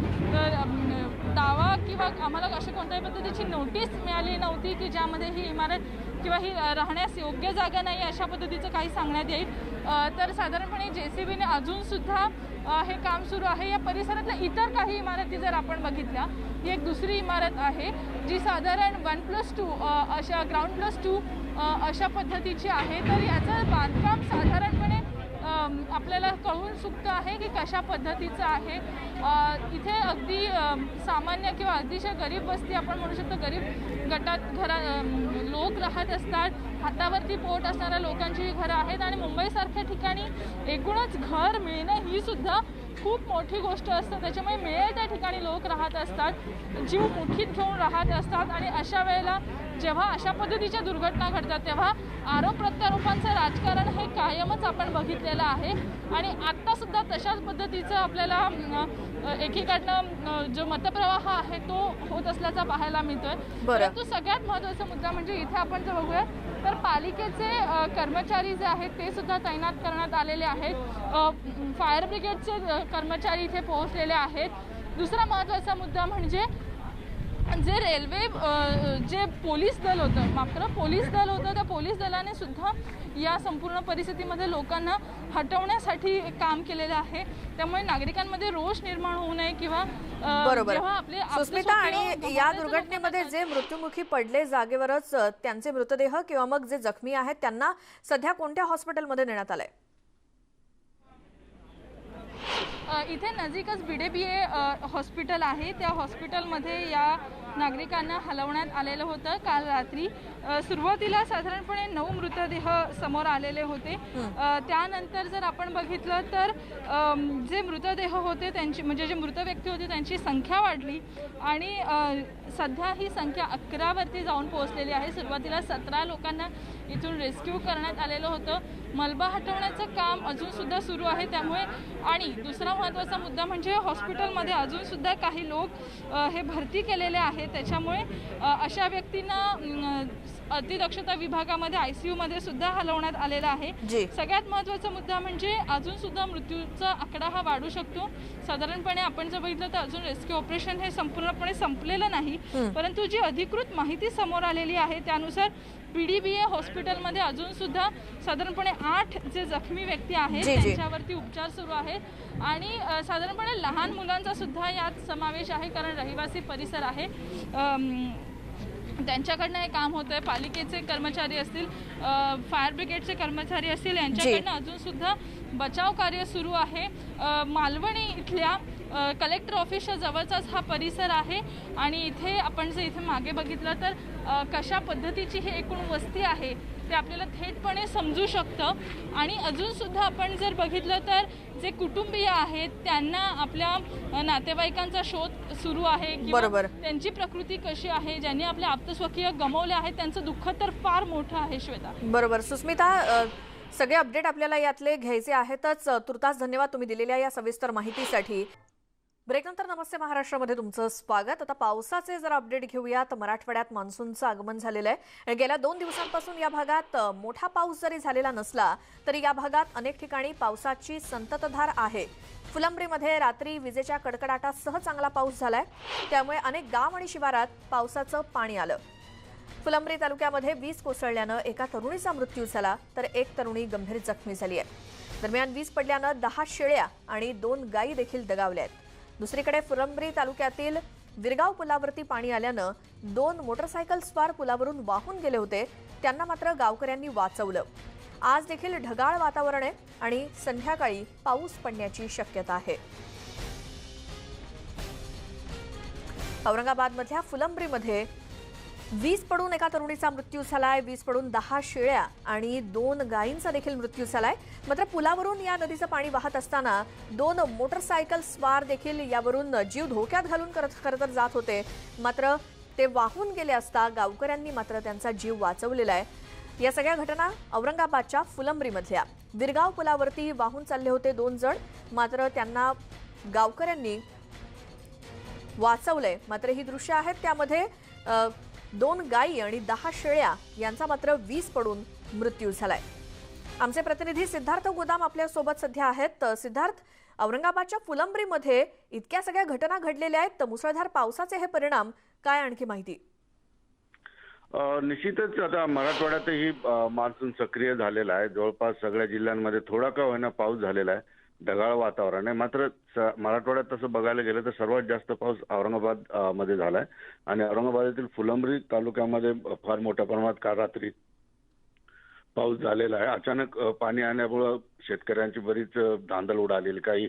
दावा किंवा आम्हाला अशा कोणत्याही पद्धतीची नोटीस मिळाली नव्हती की ज्यामध्ये ही इमारत किंवा ही राहण्यास योग्य जागा नाही अशा पद्धतीचं काही सांगण्यात येईल. तर साधारणपणे JCBने अजूनसुद्धा हे काम सुरू आहे. या परिसरातल्या इतर काही इमारती जर आपण बघितल्या, ही एक दुसरी इमारत आहे जी साधारण 1+2 अशा ग्राउंड+2 अशा पद्धतीची आहे. तर याचं बांधकाम साधारणपणे आपल्याला कळून चुकतं आहे की कशा पद्धतीचं आहे. इथे अगदी सामान्य किंवा अतिशय गरीब वस्ती आपण म्हणू शकतो, गरीब गटात लोक राहत असतात. हातावरती पोट असणाऱ्या लोकांची ही घरं आहेत आणि मुंबईसारख्या ठिकाणी एकूणच घर मिळणं ही सुद्धा खूप मोठी गोष्ट असते. त्याच्यामुळे मिळेल त्या ठिकाणी लोक राहत असतात, जीव मुठीत घेऊन राहत असतात आणि अशा वेळेला जेव्हा अशा पद्धतीच्या दुर्घटना घडतात तेव्हा आरोप प्रत्यारोपांचं राजकारण हे कायमच आपण बघितलेलं आहे. आणि आत्तासुद्धा तशाच पद्धतीचं आपल्याला एकीकडनं जो मतप्रवाह आहे तो होत असल्याचा पाहायला मिळतोय. परंतु सगळ्यात महत्त्वाचा मुद्दा म्हणजे इथे आपण जर बघूया तर पालिकेचे कर्मचारी जे आहेत ते सुद्धा तैनात करण्यात आलेले आहेत. फायर ब्रिगेडचे कर्मचारी इथे पोहोचलेले आहेत. दुसरा महत्त्वाचा मुद्दा म्हणजे जे रेल्वे जे पोलीस दल होतं, माफ करा पोलीस दल होतं, त्या पोलीस दलाने सुद्धा या संपूर्ण परिस्थितीमध्ये लोकांना हटवण्यासाठी काम केलेलं आहे. त्यामुळे नागरिकांमध्ये रोष निर्माण होऊ नये किंवा जेव्हा आपले सुस्मिता, आणि या दुर्घटनेमध्ये जे मृत्युमुखी पडले जागेवरच त्यांचे मृतदेह किंवा मग जे जखमी आहेत त्यांना सध्या कोणत्या हॉस्पिटलमध्ये नेण्यात आलंय? इथे नजीकच BDBA हॉस्पिटल आहे. त्या हॉस्पिटलमध्ये या नागरिकांना हलवण्यात आलेलं होतं काल रात्री. सुरुवातीला साधारणपणे 9 मृतदेह समोर आलेले होते. त्यानंतर जर आपण बघितलं तर जे मृतदेह होते त्यांची म्हणजे जे मृत व्यक्ती होते त्यांची संख्या वाढली आणि सध्या ही संख्या 11 वरती जाऊन पोहोचलेली आहे. सुरुवातीला 17 लोकांना इथून रेस्क्यू करण्यात आलेलं होतं. मलबा हटवण्याचं काम अजूनसुद्धा सुरू आहे. त्यामुळे आणि दुसरा महत्त्वाचा मुद्दा म्हणजे हॉस्पिटलमध्ये अजूनसुद्धा काही लोक हे भरती केलेले आहेत. त्याच्यामुळे अशा व्यक्तींना अतिदक्षता विभागामध्ये ICUमध्ये सुद्धा हलवण्यात आलेला आहे. सगळ्यात महत्त्वाचा मुद्दा म्हणजे अजूनसुद्धा मृत्यूचा आकडा हा वाढू शकतो. साधारणपणे आपण जर बघितलं तर अजून रेस्क्यू ऑपरेशन हे संपूर्णपणे संपलेलं नाही. परंतु जी अधिकृत माहिती समोर आलेली आहे त्यानुसार BDBA हॉस्पिटलमध्ये अजूनसुद्धा साधारणपणे 8 जे जखमी व्यक्ती आहेत त्यांच्यावरती उपचार सुरू आहेत आणि साधारणपणे लहान मुलांचा सुद्धा यात समावेश आहे. कारण रहिवासी परिसर आहे त्यांच्याकडनं हे काम होतं आहे. पालिकेचे कर्मचारी असतील, फायर ब्रिगेडचे कर्मचारी असतील यांच्याकडनं अजूनसुद्धा बचाव कार्य सुरू आहे. मालवणी इथल्या कलेक्टर ऑफिसच्या जवळचाच हा परिसर आहे आणि इथे आपण जर इथे मागे बघितलं तर कशा पद्धतीची ही एकूण वस्ती आहे ते आपल्याला थेटपणे समजू शकतं. आणि अजूनसुद्धा आपण जर बघितलं तर जे कुटुंबीय आहेत त्यांना आपल्या नातेवाईकांचा शोध सुरू आहे किंवा त्यांची प्रकृती कशी आहे. ज्यांनी आपले आप्तस्वकीय गमावले आहेत त्यांचं दुःख तर फार मोठं आहे. श्वेता बरोबर. सुस्मिता, सगळे अपडेट आपल्याला यातले घ्यायचे आहेतच. तुर्तास धन्यवाद तुम्ही दिलेल्या या सविस्तर माहितीसाठी. ब्रेकनंतर नमस्ते महाराष्ट्रामध्ये तुमचं स्वागत. आता पावसाचे जर अपडेट घेऊयात. मराठवाड्यात मान्सूनचं आगमन झालेलं आहे. गेल्या 2 दिवसांपासून या भागात मोठा पाऊस जरी झालेला नसला तरी या भागात अनेक ठिकाणी पावसाची संततधार आहे. फुलंब्रीमध्ये रात्री विजेच्या कडकडाटासह चांगला पाऊस झालाय. त्यामुळे अनेक गाव आणि शिवारात पावसाचं पाणी आलं. फुलंब्री तालुक्यामध्ये वीज कोसळल्यानं एका तरुणीचा मृत्यू झाला तर एक तरुणी गंभीर जखमी झाली आहे. दरम्यान वीज पडल्यानं 10 शेळ्या आणि 2 गायी देखील दगावल्या आहेत. दुसरीकडे फुलंब्री तालुक्यातील विरगाव पुलावरती पाणी आल्यानं 2 मोटरसायकल स्वार पुलावरून वाहून गेले होते. त्यांना मात्र गावकऱ्यांनी वाचवलं. आज देखील ढगाळ वातावरण आहे आणि संध्याकाळी पाऊस पडण्याची शक्यता आहे. औरंगाबादमधल्या फुलंब्रीमध्ये वीज पडून एका तरुणीचा मृत्यू झालाय. वीज पडून 10 शेळ्या आणि 2 गायींचा देखील मृत्यू झालाय. मात्र पुलावरून या नदीचं पाणी वाहत असताना 2 मोटरसायकल स्वार देखील यावरून जीव धोक्यात घालून खरं तर जात होते. मात्र ते वाहून गेले असता गावकऱ्यांनी मात्र त्यांचा जीव वाचवलेला आहे. या सगळ्या घटना औरंगाबादच्या फुलंब्रीमधल्या विरगाव पुलावरती वाहून चालले होते 2 जण. मात्र त्यांना गावकऱ्यांनी वाचवलंय. मात्र ही दृश्य आहेत त्यामध्ये 2 गायी आणि 10 शेळ्या यांचा मात्र वीज पडून मृत्यू झालाय. आमचे प्रतिनिधी सिद्धार्थ गोदाम आपल्या सोबत सध्या आहेत. सिद्धार्थ, औरंगाबादच्या फुलंब्रीमध्ये इतक्या सगळ्या घटना घडलेल्या आहेत, मुसळधार पावसाचे हे परिणाम काय, आणखी माहिती? निश्चितच आता मराठवाड्यातही मान्सून सक्रिय झालेला आहे. जवळपास सगळ्या जिल्ह्यांमध्ये थोडा का होईना पाऊस झालेला आहे. ढगाळ वातावरण आहे. मात्र मराठवाड्यात तसं बघायला गेलं तर सर्वात जास्त पाऊस औरंगाबाद मध्ये झालाय आणि औरंगाबादेतील फुलंब्री तालुक्यामध्ये फार मोठ्या प्रमाणात काल रात्री पाऊस झालेला आहे. अचानक पाणी आल्यामुळं शेतकऱ्यांची बरीच धांदल उडालेली. काही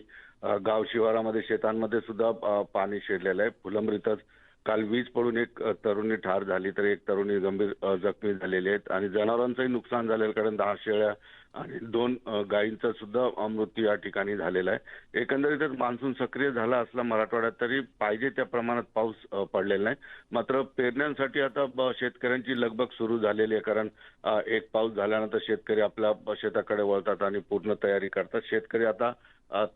गाव शिवारामध्ये शेतांमध्ये सुद्धा पाणी शिरलेलं आहे. फुलंब्रीतच काल वीज पडून एक तरुणी ठार झाली तर एक तरुणी गंभीर जखमी झालेली आहेत आणि जनावरांचंही नुकसान झालेलं कारण 10 शेळ्या आणि 2 गायींचा सुद्धा मृत्यू या ठिकाणी झालेला आहे. एकंदरीतच मान्सून सक्रिय झाला असला मराठवाड्यात तरी पाहिजे त्या प्रमाणात पाऊस पडलेला नाही. मात्र पेरण्यांसाठी आता शेतकऱ्यांची लगबग सुरू झालेली आहे कारण एक पाऊस झाल्यानंतर शेतकरी आपल्या शेताकडे वळतात आणि पूर्ण तयारी करतात. शेतकरी आता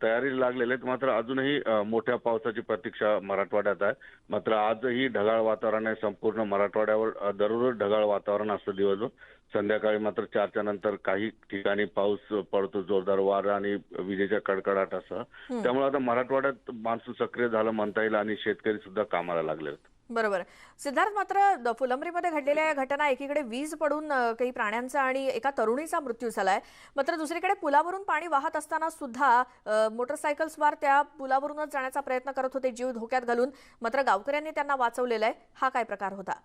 तयारीला लागलेले आहेत. मात्र अजूनही मोठ्या पावसाची प्रतीक्षा मराठवाड्यात आहे. मात्र आजही ढगाळ वातावरण आहे. संपूर्ण मराठवाड्यावर दररोज ढगाळ वातावरण असतं दिवसभर. संध्याकाळी मात्र 4च्या नंतर काही ठिकाणी पाऊस पडतो, जोरदार वारा आणि विजेच्या कडकडाटासह. त्यामुळे आता मराठवाड्यात मान्सून सक्रिय झालं म्हणता येईल आणि शेतकरी सुद्धा कामाला लागले आहेत. बरोबर. सिद्धार्थ, मात्र फुलंब्रीमध्ये घडलेल्या या घटना, एकीकडे वीज पडून काही प्राण्यांचा आणि एका तरुणीचा मृत्यू झालाय, मात्र दुसरीकडे पुलावरून पाणी वाहत असताना सुद्धा मोटरसायकल स्वार त्या पुलावरूनच जाण्याचा प्रयत्न करत होते जीव धोक्यात घालून. मात्र गावकऱ्यांनी त्यांना वाचवलेलं आहे. हा काय प्रकार होता?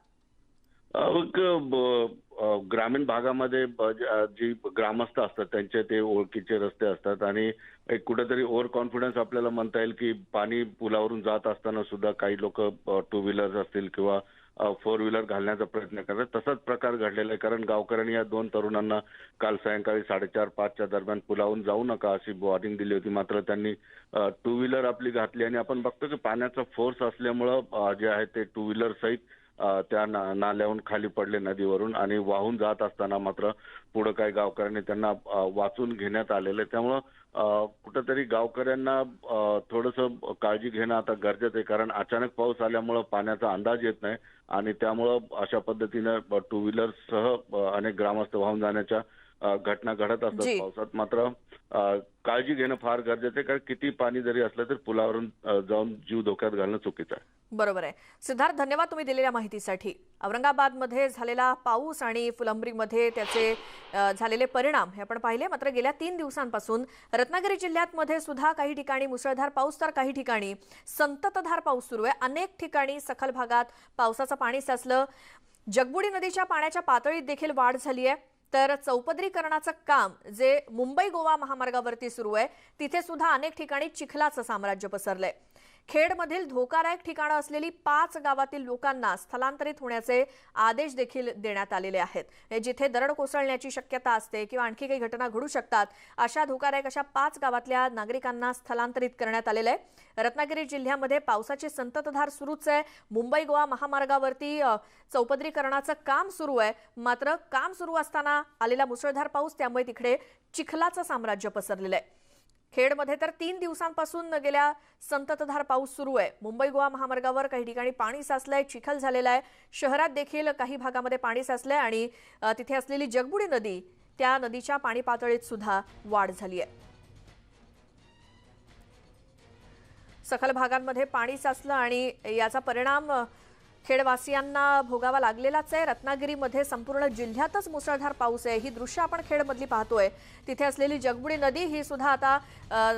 ग्रामीण भागामध्ये जी ग्रामस्थ असतात त्यांचे ते ओळखीचे रस्ते असतात आणि एक कुठेतरी ओव्हर कॉन्फिडन्स आपल्याला म्हणता येईल की पाणी पुलावरून जात असताना सुद्धा काही लोक टू व्हीलर्स असतील किंवा फोर व्हीलर घालण्याचा प्रयत्न करतात. तसाच प्रकार घडलेला आहे, कारण गावकऱ्यांनी या 2 तरुणांना काल सायंकाळी 4:30-5च्या दरम्यान पुलावरून जाऊ नका अशी वॉर्निंग दिली होती. मात्र त्यांनी टू व्हीलर आपली घातली आणि आपण बघतो की पाण्याचा फोर्स असल्यामुळं जे आहे ते टू व्हीलर सहित त्या नाल्याहून खाली पडले नदीवरून आणि वाहून जात असताना मात्र पुढे काही गावकऱ्यांनी त्यांना वाचून घेण्यात आलेलं आहे. त्यामुळं कुठंतरी गावकऱ्यांना थोडंसं काळजी घेणं आता गरजेचं आहे, कारण अचानक पाऊस आल्यामुळं पाण्याचा अंदाज येत नाही आणि त्यामुळं अशा पद्धतीनं टू व्हीलरसह अनेक ग्रामस्थ वाहून जाण्याच्या घटना घडत असतात पावसात. मात्र काळजी घेणं फार गरजेचं आहे, कारण किती पाणी जरी असलं तर पुलावरून जाऊन जीव धोक्यात घालणं चुकीचं आहे. बरोबर आहे सिद्धार्थ, धन्यवाद तुम्ही दिलेल्या माहितीसाठी. औरंगाबादमध्ये झालेला पाऊस आणि फुलंब्रीमध्ये त्याचे झालेले परिणाम हे आपण पाहिले. मात्र गेल्या 3 दिवसांपासून रत्नागिरी जिल्ह्यात सुद्धा काही ठिकाणी मुसळधार पाऊस तर काही ठिकाणी संततधार पाऊस सुरू आहे. अनेक ठिकाणी सखल भागात पावसाचं पाणी साचलं. जगबुडी नदीच्या पाण्याच्या पातळीत देखील वाढ झाली आहे. तर चौपदरीकरणाचं काम जे मुंबई गोवा महामार्गावरती सुरू आहे तिथे सुद्धा अनेक ठिकाणी चिखलाचं साम्राज्य पसरलंय. खेडमधील धोकादायक ठिकाणं असलेली 5 गावातील लोकांना स्थलांतरित होण्याचे आदेश देखील देण्यात आलेले आहेत. जिथे दरड कोसळण्याची शक्यता असते किंवा आणखी काही घटना घडू शकतात अशा धोकादायक अशा 5 गावातल्या नागरिकांना स्थलांतरित करण्यात आलेलं आहे. रत्नागिरी जिल्ह्यामध्ये पावसाची संततधार सुरूच आहे. मुंबई गोवा महामार्गावरती चौपदरीकरणाचं काम सुरू आहे. मात्र काम सुरू असताना आलेला मुसळधार पाऊस त्यामुळे तिकडे चिखलाचं साम्राज्य पसरलेलं आहे. खेडमध्ये तर 3 दिवसांपासून गेल्या संततधार पाऊस सुरू आहे. मुंबई गोवा महामार्गावर काही ठिकाणी पाणी साचलंय, चिखल झालेला आहे. शहरात देखील काही भागामध्ये पाणी साचलंय आणि तिथे असलेली जगबुडी नदी त्या नदीच्या पाणी पातळीत सुद्धा वाढ झाली आहे. सखल भागांमध्ये पाणी साचलं आणि याचा परिणाम खेडवासियांना भोगावा लागलेलाच आहे. रत्नागिरीमध्ये संपूर्ण जिल्ह्यातच मुसळधार पाऊस आहे. ही दृश्य आपण खेडमधली पाहतोय. तिथे असलेली जगबुडी नदी ही सुद्धा आता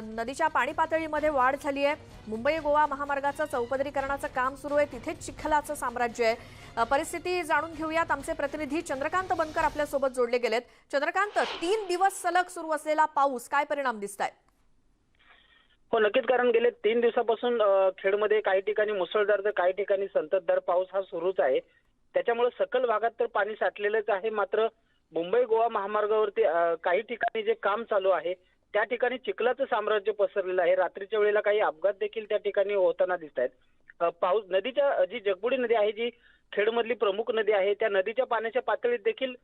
नदीच्या पाणी पातळीमध्ये वाढ झाली आहे. मुंबई गोवा महामार्गाचं चौपदरीकरणाचं काम सुरू आहे. तिथेच चिखलाचं साम्राज्य आहे. परिस्थिती जाणून घेऊयात. आमचे प्रतिनिधी चंद्रकांत बनकर आपल्यासोबत जोडले गेलेत. चंद्रकांत, 3 दिवस सलग सुरू असलेला पाऊस काय परिणाम दिसतायत? हो नक्कीच, कारण गेले 3 दिवसापासून खेडमध्ये काही ठिकाणी मुसळधार तर काही ठिकाणी संततधार पाऊस हा सुरूच आहे. त्याच्यामुळे सकल भागात तर पाणी साठलेलंच आहे. मात्र मुंबई गोवा महामार्गावरती काही ठिकाणी जे काम चालू आहे त्या ठिकाणी चिखलाचं साम्राज्य पसरलेलं आहे. रात्रीच्या वेळेला काही अपघात देखील त्या ठिकाणी होताना दिसत आहेत. पाऊस नदीच्या जी जगबुडी नदी आहे, जी खेडमधली प्रमुख नदी आहे, त्या नदीच्या पाण्याच्या पातळीत देखील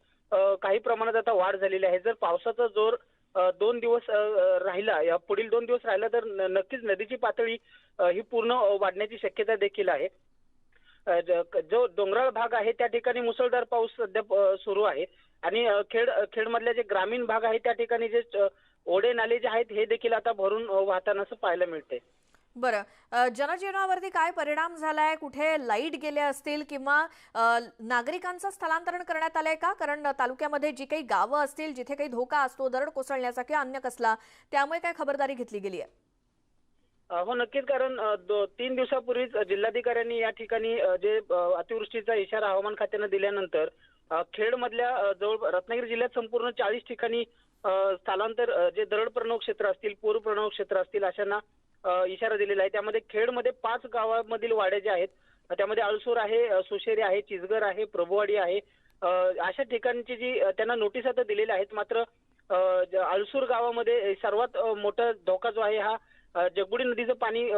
काही प्रमाणात आता वाढ झालेली आहे. जर पावसाचा जोर 2 दिवस राहिला, या पुढील 2 दिवस राहिला तर नक्कीच नदीची पातळी ही पूर्ण वाढण्याची शक्यता देखील आहे. जो डोंगराळ भाग आहे त्या ठिकाणी मुसळधार पाऊस सध्या सुरू आहे आणि खेडमधले जे ग्रामीण भाग आहे त्या ठिकाणी जे ओढे नाले जे आहेत हे देखील आता भरून वाहताना असं पाहायला मिळते. बरं, जनजीवनावरती काय परिणाम झालाय? कुठे लाईट गेले असतील किंवा नागरिकांचं स्थलांतरण करण्यात आलंय का? कारण तालुक्यामध्ये जी काही गावं असतील जिथे काही धोका असतो दरड कोसळण्याचा किंवा अन्य कसला, त्यामुळे काय खबरदारी घेतली गेली आहे? हो नक्कीच, कारण 3 दिवसापूर्वीच जिल्हाधिकाऱ्यांनी या ठिकाणी जे अतिवृष्टीचा इशारा हवामान खात्यानं दिल्यानंतर खेडमधल्या जवळ रत्नागिरी जिल्ह्यात संपूर्ण 40 ठिकाणी स्थलांतर जे दरड प्रणव क्षेत्र असतील, पूर प्रणव क्षेत्र असतील अशांना इशारा दिलेला आहे. त्यामध्ये खेडमध्ये 5 गावांमधील वाडे जे आहेत त्यामध्ये अळसूर आहे, सुशेरी आहे, चिचगर आहे, प्रभुवाडी आहे, अशा ठिकाणची जी त्यांना नोटीस आता दिलेल्या आहेत. मात्र अळसूर गावामध्ये सर्वात मोठा धोका जो आहे हा जगबुडी नदीचं पाणी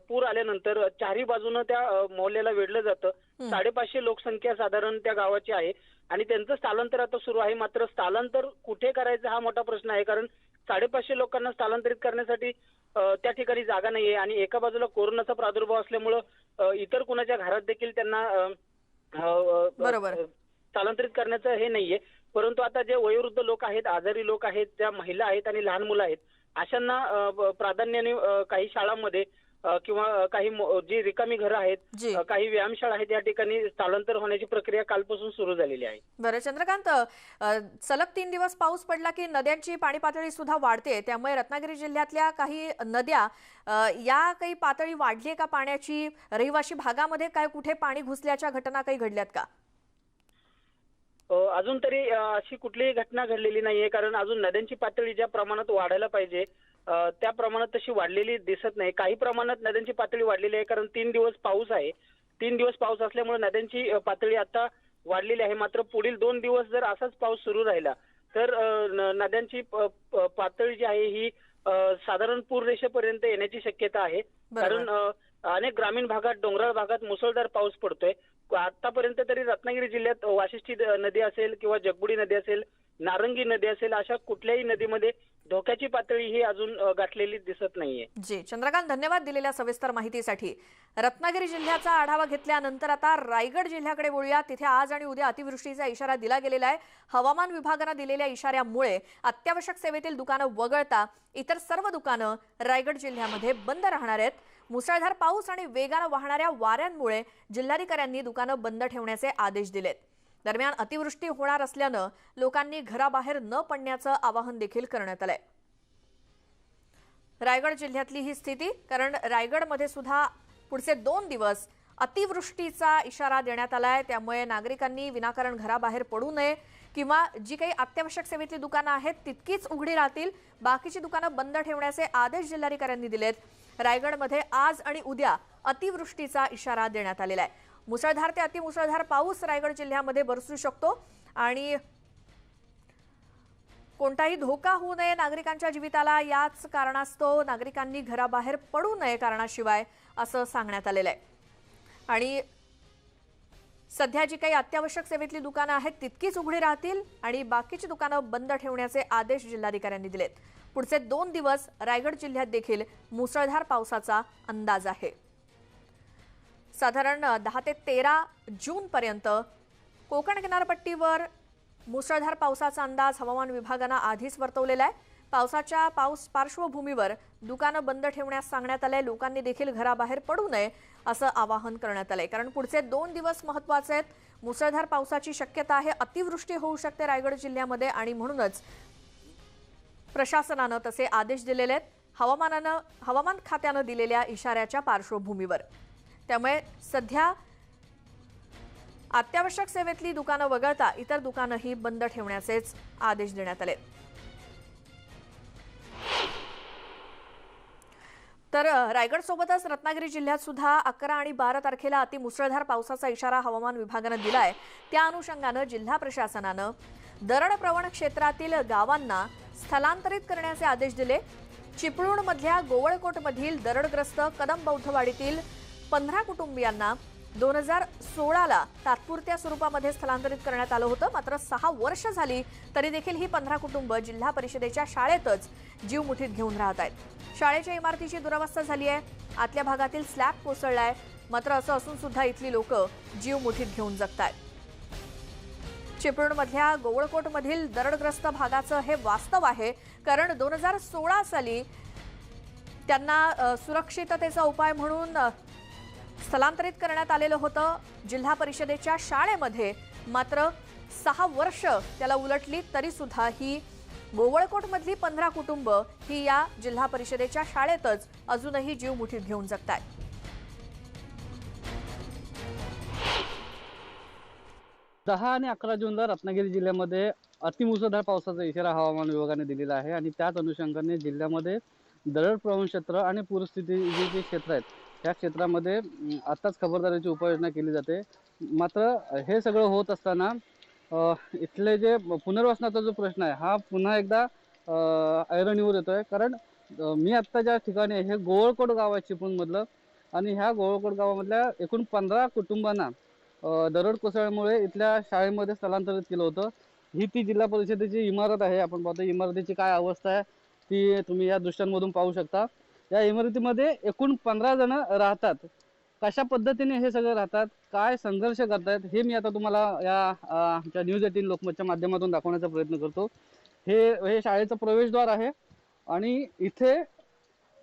पूर आल्यानंतर चारही बाजूनं त्या मोहल्ल्याला वेढलं जातं. 550 लोकसंख्या साधारण त्या गावाची आहे आणि त्यांचं स्थलांतर आता सुरू आहे. मात्र स्थलांतर कुठे करायचं हा मोठा प्रश्न आहे, कारण 550 लोकांना स्थलांतरित करण्यासाठी त्या ठिकाणी जागा नाहीये आणि एका बाजूला कोरोनाचा प्रादुर्भाव असल्यामुळं इतर कुणाच्या घरात देखील त्यांना स्थलांतरित करण्याचं हे नाहीये. परंतु आता जे वयोवृद्ध लोक आहेत, आजारी लोक आहेत, त्या महिला आहेत आणि लहान मुलं आहेत अशांना प्राधान्याने काही शाळांमध्ये किंवा काही जी रिकामी घरं आहेत, काही व्यायामशाळा आहेत, या ठिकाणी स्थलांतर होण्याची प्रक्रिया कालपासून सुरू झालेली आहे. बरं चंद्रकांत, सलग 3 दिवस पाऊस पडला की नद्यांची पाणी पातळी सुद्धा वाढते, त्यामुळे रत्नागिरी जिल्ह्यातल्या काही नद्या या काही पातळी वाढली का पाण्याची? रहिवासी भागामध्ये काय कुठे पाणी घुसल्याच्या घटना काही घडल्यात का? अजून तरी अशी कुठलीही घटना घडलेली नाहीये, कारण अजून नद्यांची पातळी ज्या प्रमाणात वाढायला पाहिजे त्या प्रमाणात तशी वाढलेली दिसत नाही. काही प्रमाणात नद्यांची पातळी वाढलेली आहे, कारण 3 दिवस पाऊस आहे. 3 दिवस पाऊस असल्यामुळे नद्यांची पातळी आता वाढलेली आहे. मात्र पुढील 2 दिवस जर असाच पाऊस सुरू राहिला तर नद्यांची पातळी जी आहे ही साधारण पूररेषेपर्यंत येण्याची शक्यता आहे. कारण अनेक ग्रामीण भागात, डोंगराळ भागात मुसळधार पाऊस पडतोय. आतापर्यंत तरी रत्नागिरी जिल्ह्यात वाशिष्ठी नदी असेल किंवा जगबुडी नदी असेल, नारंगी नदी असेल, अशा कुठल्याही नदीमध्ये धोक्याची पातळी ही अजून गाठलेली दिसत नाहीये. जी चंद्रकांत, धन्यवाद दिलेल्या सविस्तर माहितीसाठी. रत्नागिरी जिल्ह्याचा आढावा घेतल्यानंतर आता रायगड जिल्ह्याकडे वळूया. तिथे आज आणि उद्या अतिवृष्टीचा इशारा दिला गेलेला आहे. हवामान विभागानं दिलेल्या इशाऱ्यामुळे अत्यावश्यक सेवेतील दुकानं वगळता इतर सर्व दुकानं रायगड जिल्ह्यामध्ये बंद राहणार आहेत. मुसळधार पाऊस आणि वेगानं वाहणाऱ्या वाऱ्यांमुळे जिल्हाधिकाऱ्यांनी दुकानं बंद ठेवण्याचे आदेश दिलेत. दरम्यान अतिवृष्टी होणार असल्यानं लोकांनी घराबाहेर न पडण्याचं आवाहन देखील करण्यात आलंय. रायगड जिल्ह्यातली ही स्थिती, कारण रायगडमध्ये सुद्धा पुढचे 2 दिवस अतिवृष्टीचा इशारा देण्यात आलाय. त्यामुळे नागरिकांनी विनाकारण घराबाहेर पडू नये किंवा जी काही अत्यावश्यक सेवेतली दुकानं आहेत तितकीच उघडी राहतील. बाकीची दुकानं बंद ठेवण्याचे आदेश जिल्हाधिकाऱ्यांनी दिलेत. रायगडमध्ये आज आणि उद्या अतिवृष्टीचा इशारा देण्यात आलेला आहे. मुसळधार ते अतिमुसळधार पाऊस रायगड जिल्ह्यामध्ये बरसू शकतो आणि कोणताही धोका होऊ नये नागरिकांच्या जीविताला, याच कारणास्तव नागरिकांनी घराबाहेर पडू नये कारणाशिवाय असं सांगण्यात आलेलं आहे. आणि सध्या जी काही अत्यावश्यक सेवेतली दुकानं आहेत तितकीच उघडी राहतील आणि बाकीची दुकानं बंद ठेवण्याचे आदेश जिल्हाधिकाऱ्यांनी दिलेत. पुढचे 2 दिवस रायगड जिल्ह्यात देखील मुसळधार पावसाचा अंदाज आहे. साधारण 10 ते 13 जून पर्यंत कोकण किनारपट्टीवर मुसळधार पावसाचा अंदाज हवामान विभागानं आधीच वर्तवलेला आहे. पावसाच्या पार्श्वभूमीवर दुकानं बंद ठेवण्यास सांगण्यात आलंय. लोकांनी देखील घराबाहेर पडू नये असं आवाहन करण्यात आलंय, कारण पुढचे 2 दिवस महत्त्वाचे आहेत. मुसळधार पावसाची शक्यता आहे. अतिवृष्टी होऊ शकते रायगड जिल्ह्यामध्ये आणि म्हणूनच प्रशासनानं तसे आदेश दिलेले आहेत हवामान खात्यानं दिलेल्या इशाऱ्याच्या पार्श्वभूमीवर. त्यामुळे सध्या अत्यावश्यक सेवेतली दुकानं वगळता इतर दुकानंही बंद ठेवण्याचेच आदेश देण्यात आले. तर रायगड सोबतच रत्नागिरी जिल्ह्यात सुद्धा 11 आणि 12 तारखेला अतिमुसळधार पावसाचा इशारा हवामान विभागानं दिलाय. त्या अनुषंगानं जिल्हा प्रशासनानं दरड-प्रवण क्षेत्रातील गावांना स्थलांतरित करण्याचे आदेश दिले. चिपळूणमधल्या गोवळकोटमधील दरडग्रस्त कदम बौद्धवाडीतील 15 कुटुंबियांना 2016ला तात्पुरत्या स्वरूपामध्ये स्थलांतरित करण्यात आलं होतं. मात्र 6 वर्ष झाली तरी देखील ही 15 कुटुंब जिल्हा परिषदेच्या शाळेतच जीव मुठीत घेऊन राहत आहेत. शाळेच्या इमारतीची दुरवस्था झाली आहे. आतल्या भागातील स्लॅब कोसळलाय. मात्र असं असून सुद्धा इथली लोक जीव मुठीत घेऊन जगतायत. चिपळूणमधल्या गोवळकोटमधील दरडग्रस्त भागाचं हे वास्तव आहे, कारण 2016 साली त्यांना सुरक्षिततेचा उपाय म्हणून स्थलांतरित करण्यात आलेलं होतं जिल्हा परिषदेच्या शाळेमध्ये. मात्र 6 वर्ष त्याला उलटली तरी सुद्धा ही गोवळकोटमधली 15 कुटुंब ही या जिल्हा परिषदेच्या शाळेतच अजूनही जीव मुठीत घेऊन जगतायत. दहा आणि 11 जूनला रत्नागिरी जिल्ह्यामध्ये अतिमुसळधार पावसाचा इशारा हवामान विभागाने दिलेला आहे आणि त्याच अनुषंगाने जिल्ह्यामध्ये दरड प्रवण क्षेत्र आणि पूरस्थिती जे क्षेत्र आहेत त्या क्षेत्रामध्ये आताच खबरदारीची उपाययोजना केली जाते. मात्र हे सगळं होत असताना इथले जे पुनर्वसनाचा जो प्रश्न आहे हा पुन्हा एकदा ऐरणीवर येतोय. कारण मी आत्ता ज्या ठिकाणी आहे हे गोवळकोट गाव आहे चिपळूणमधलं आणि ह्या गोवळकोट गावामधल्या एकूण 15 कुटुंबांना दरड कोसळल्यामुळे इथल्या शाळेमध्ये स्थलांतरित केलं होतं. ही ती जिल्हा परिषदेची इमारत आहे. आपण पाहतो इमारतीची काय अवस्था आहे ती तुम्ही या दृश्यांमधून पाहू शकता. या इमारतीमध्ये एकूण 15 जण राहतात. कशा पद्धतीने हे सगळे राहतात, काय संघर्ष करतायत हे मी आता तुम्हाला या आमच्या न्यूज 18 लोकमतच्या माध्यमातून दाखवण्याचा प्रयत्न करतो. हे शाळेचं प्रवेशद्वार आहे आणि इथे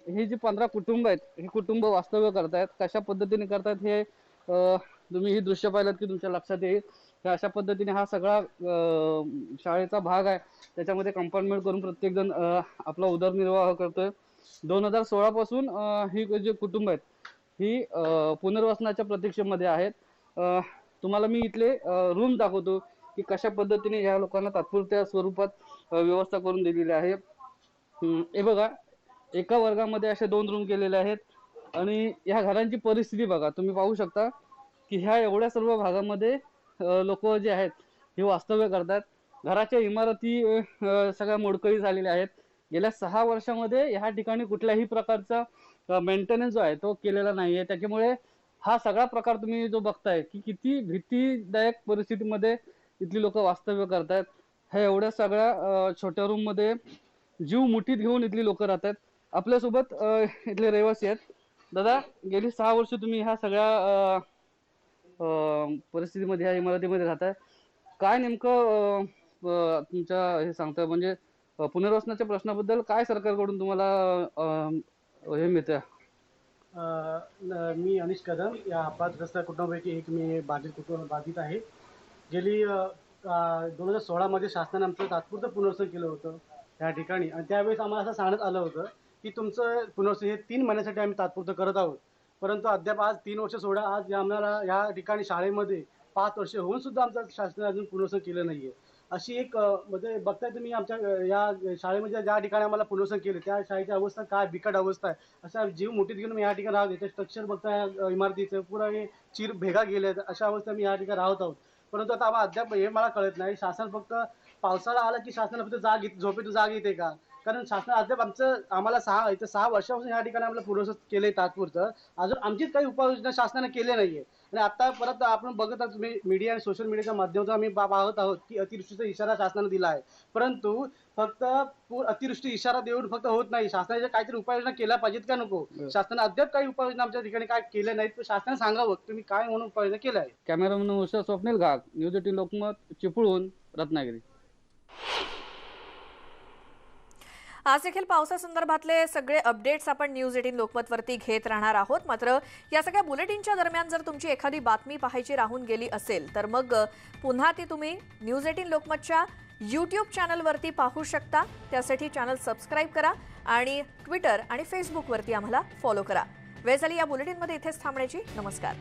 ही जी 15 कुटुंब आहेत ही कुटुंब वास्तव्य करतायत. कशा पद्धतीने करतायत हे तुम्ही ही दृश्य पाहिलं की तुमच्या लक्षात येईल. अशा पद्धतीने हा सगळा शाळेचा भाग आहे. त्याच्यामध्ये कंपार्टमेंट करून प्रत्येक जण आपला उदरनिर्वाह करतोय. 2016 पासून ही जी कुटुंब आहेत ही पुनर्वसनाच्या प्रतीक्षेमध्ये आहेत. तुम्हाला मी इथले रूम दाखवतो की कशा पद्धतीने ह्या लोकांना तात्पुरत्या स्वरूपात व्यवस्था करून दिलेली आहे। हे बघा, एका वर्गामध्ये असे 2 रूम केलेले आहेत आणि ह्या घरांची परिस्थिती बघा, तुम्ही पाहू शकता की ह्या एवढ्या सर्व भागामध्ये लोक जे आहेत हे वास्तव्य करतात। घराच्या इमारती सगळ्या मोडकळी झालेल्या आहेत। गेल्या 6 वर्षामध्ये ह्या ठिकाणी कुठल्याही प्रकारचा मेंटेनन्स जो आहे तो केलेला नाही आहे। त्याच्यामुळे हा सगळा प्रकार तुम्ही जो बघताय की किती भीतीदायक परिस्थितीमध्ये इथली लोक वास्तव्य करतात। ह्या एवढ्या सगळ्या छोट्या रूममध्ये जीव मुठीत घेऊन इथली लोक राहतात। आपल्यासोबत इथले रहिवासी आहेत। दादा, गेली 6 वर्ष तुम्ही ह्या सगळ्या परिस्थितीमध्ये, ह्या इमारतीमध्ये राहताय, काय नेमकं तुमच्या हे सांगताय, म्हणजे पुनर्वसनाच्या प्रश्नाबद्दल काय सरकारकडून तुम्हाला हे मिळतं? मी अनिश कदम, या अपघातग्रस्त कुटुंबापैकी एक मी बाधित आहे। गेली 2016 मध्ये शासनाने आमचं तात्पुरतं पुनर्वसन केलं होतं या ठिकाणी, आणि त्यावेळेस आम्हाला असं सांगण्यात आलं होतं की तुमचं पुनर्वसन हे 3 महिन्यासाठी आम्ही तात्पुरतं करत आहोत। परंतु अद्याप आज 3 वर्ष सोडा, आज आम्हाला या ठिकाणी शाळेमध्ये 5 वर्ष होऊन सुद्धा आमचं शासनाने अजून पुनर्वसन केलं नाहीये। अशी एक म्हणजे बघताय तुम्ही, आमच्या या शाळेमध्ये ज्या ठिकाणी आम्हाला पुनर्वसन केले त्या शाळेची अवस्था काय बिकट अवस्था आहे। असा जीव मुठीत घेऊन मी या ठिकाणी राहत आहे। स्ट्रक्चर बघताय इमारतीचं पुरा हे चीर भेगा गेल्यात, अशा अवस्था मी या ठिकाणी राहत आहोत। परंतु आता आम्हाला अद्याप हे मला कळत नाही, शासन फक्त पावसाळा आला की शासनाला फक्त झोपेतून जाग येते का? कारण शासन अद्याप आम्हाला 6 वर्षापासून या ठिकाणी आम्हाला पुनर्वसन केलंय तात्पुरतं, अजून आमचीच काही उपाययोजना शासनाने केल्या नाहीये। आणि आता परत आपण बघत आहात तुम्ही, मीडिया आणि सोशल मीडियाच्या माध्यमातून आम्ही पाहत आहोत की अतिवृष्टीचा इशारा शासनाने दिला आहे। परंतु फक्त अतिवृष्टी इशारा देऊन फक्त होत नाही, शासनाने काहीतरी उपाययोजना केल्या पाहिजेत का नको? शासनाने अद्याप काही उपाययोजना आमच्या ठिकाणी काय केल्या नाहीत, तर शासनाने सांगावं तुम्ही काय म्हणून उपाययोजना केल्या आहे। Cameraman Usha Swapnil Ghag, news 18 Lokmat, Chiplun, Ratnagiri. आज देखील पावसासंदर्भातले सगळे अपडेट्स आपण न्यूज 18 लोकमतवरती घेत राहणार आहोत। मात्र या सगळ्या बुलेटिनच्या दरम्यान जर तुमची एखादी बातमी पाहायची राहून गेली असेल तर मग पुन्हा ती तुम्ही न्यूज 18 लोकमतच्या यूट्यूब चॅनलवरती पाहू शकता। त्यासाठी चॅनल सबस्क्राईब करा आणि ट्विटर आणि फेसबुकवरती आम्हाला फॉलो करा। वेळ झाली या बुलेटिनमध्ये इथेच थांबण्याची। नमस्कार।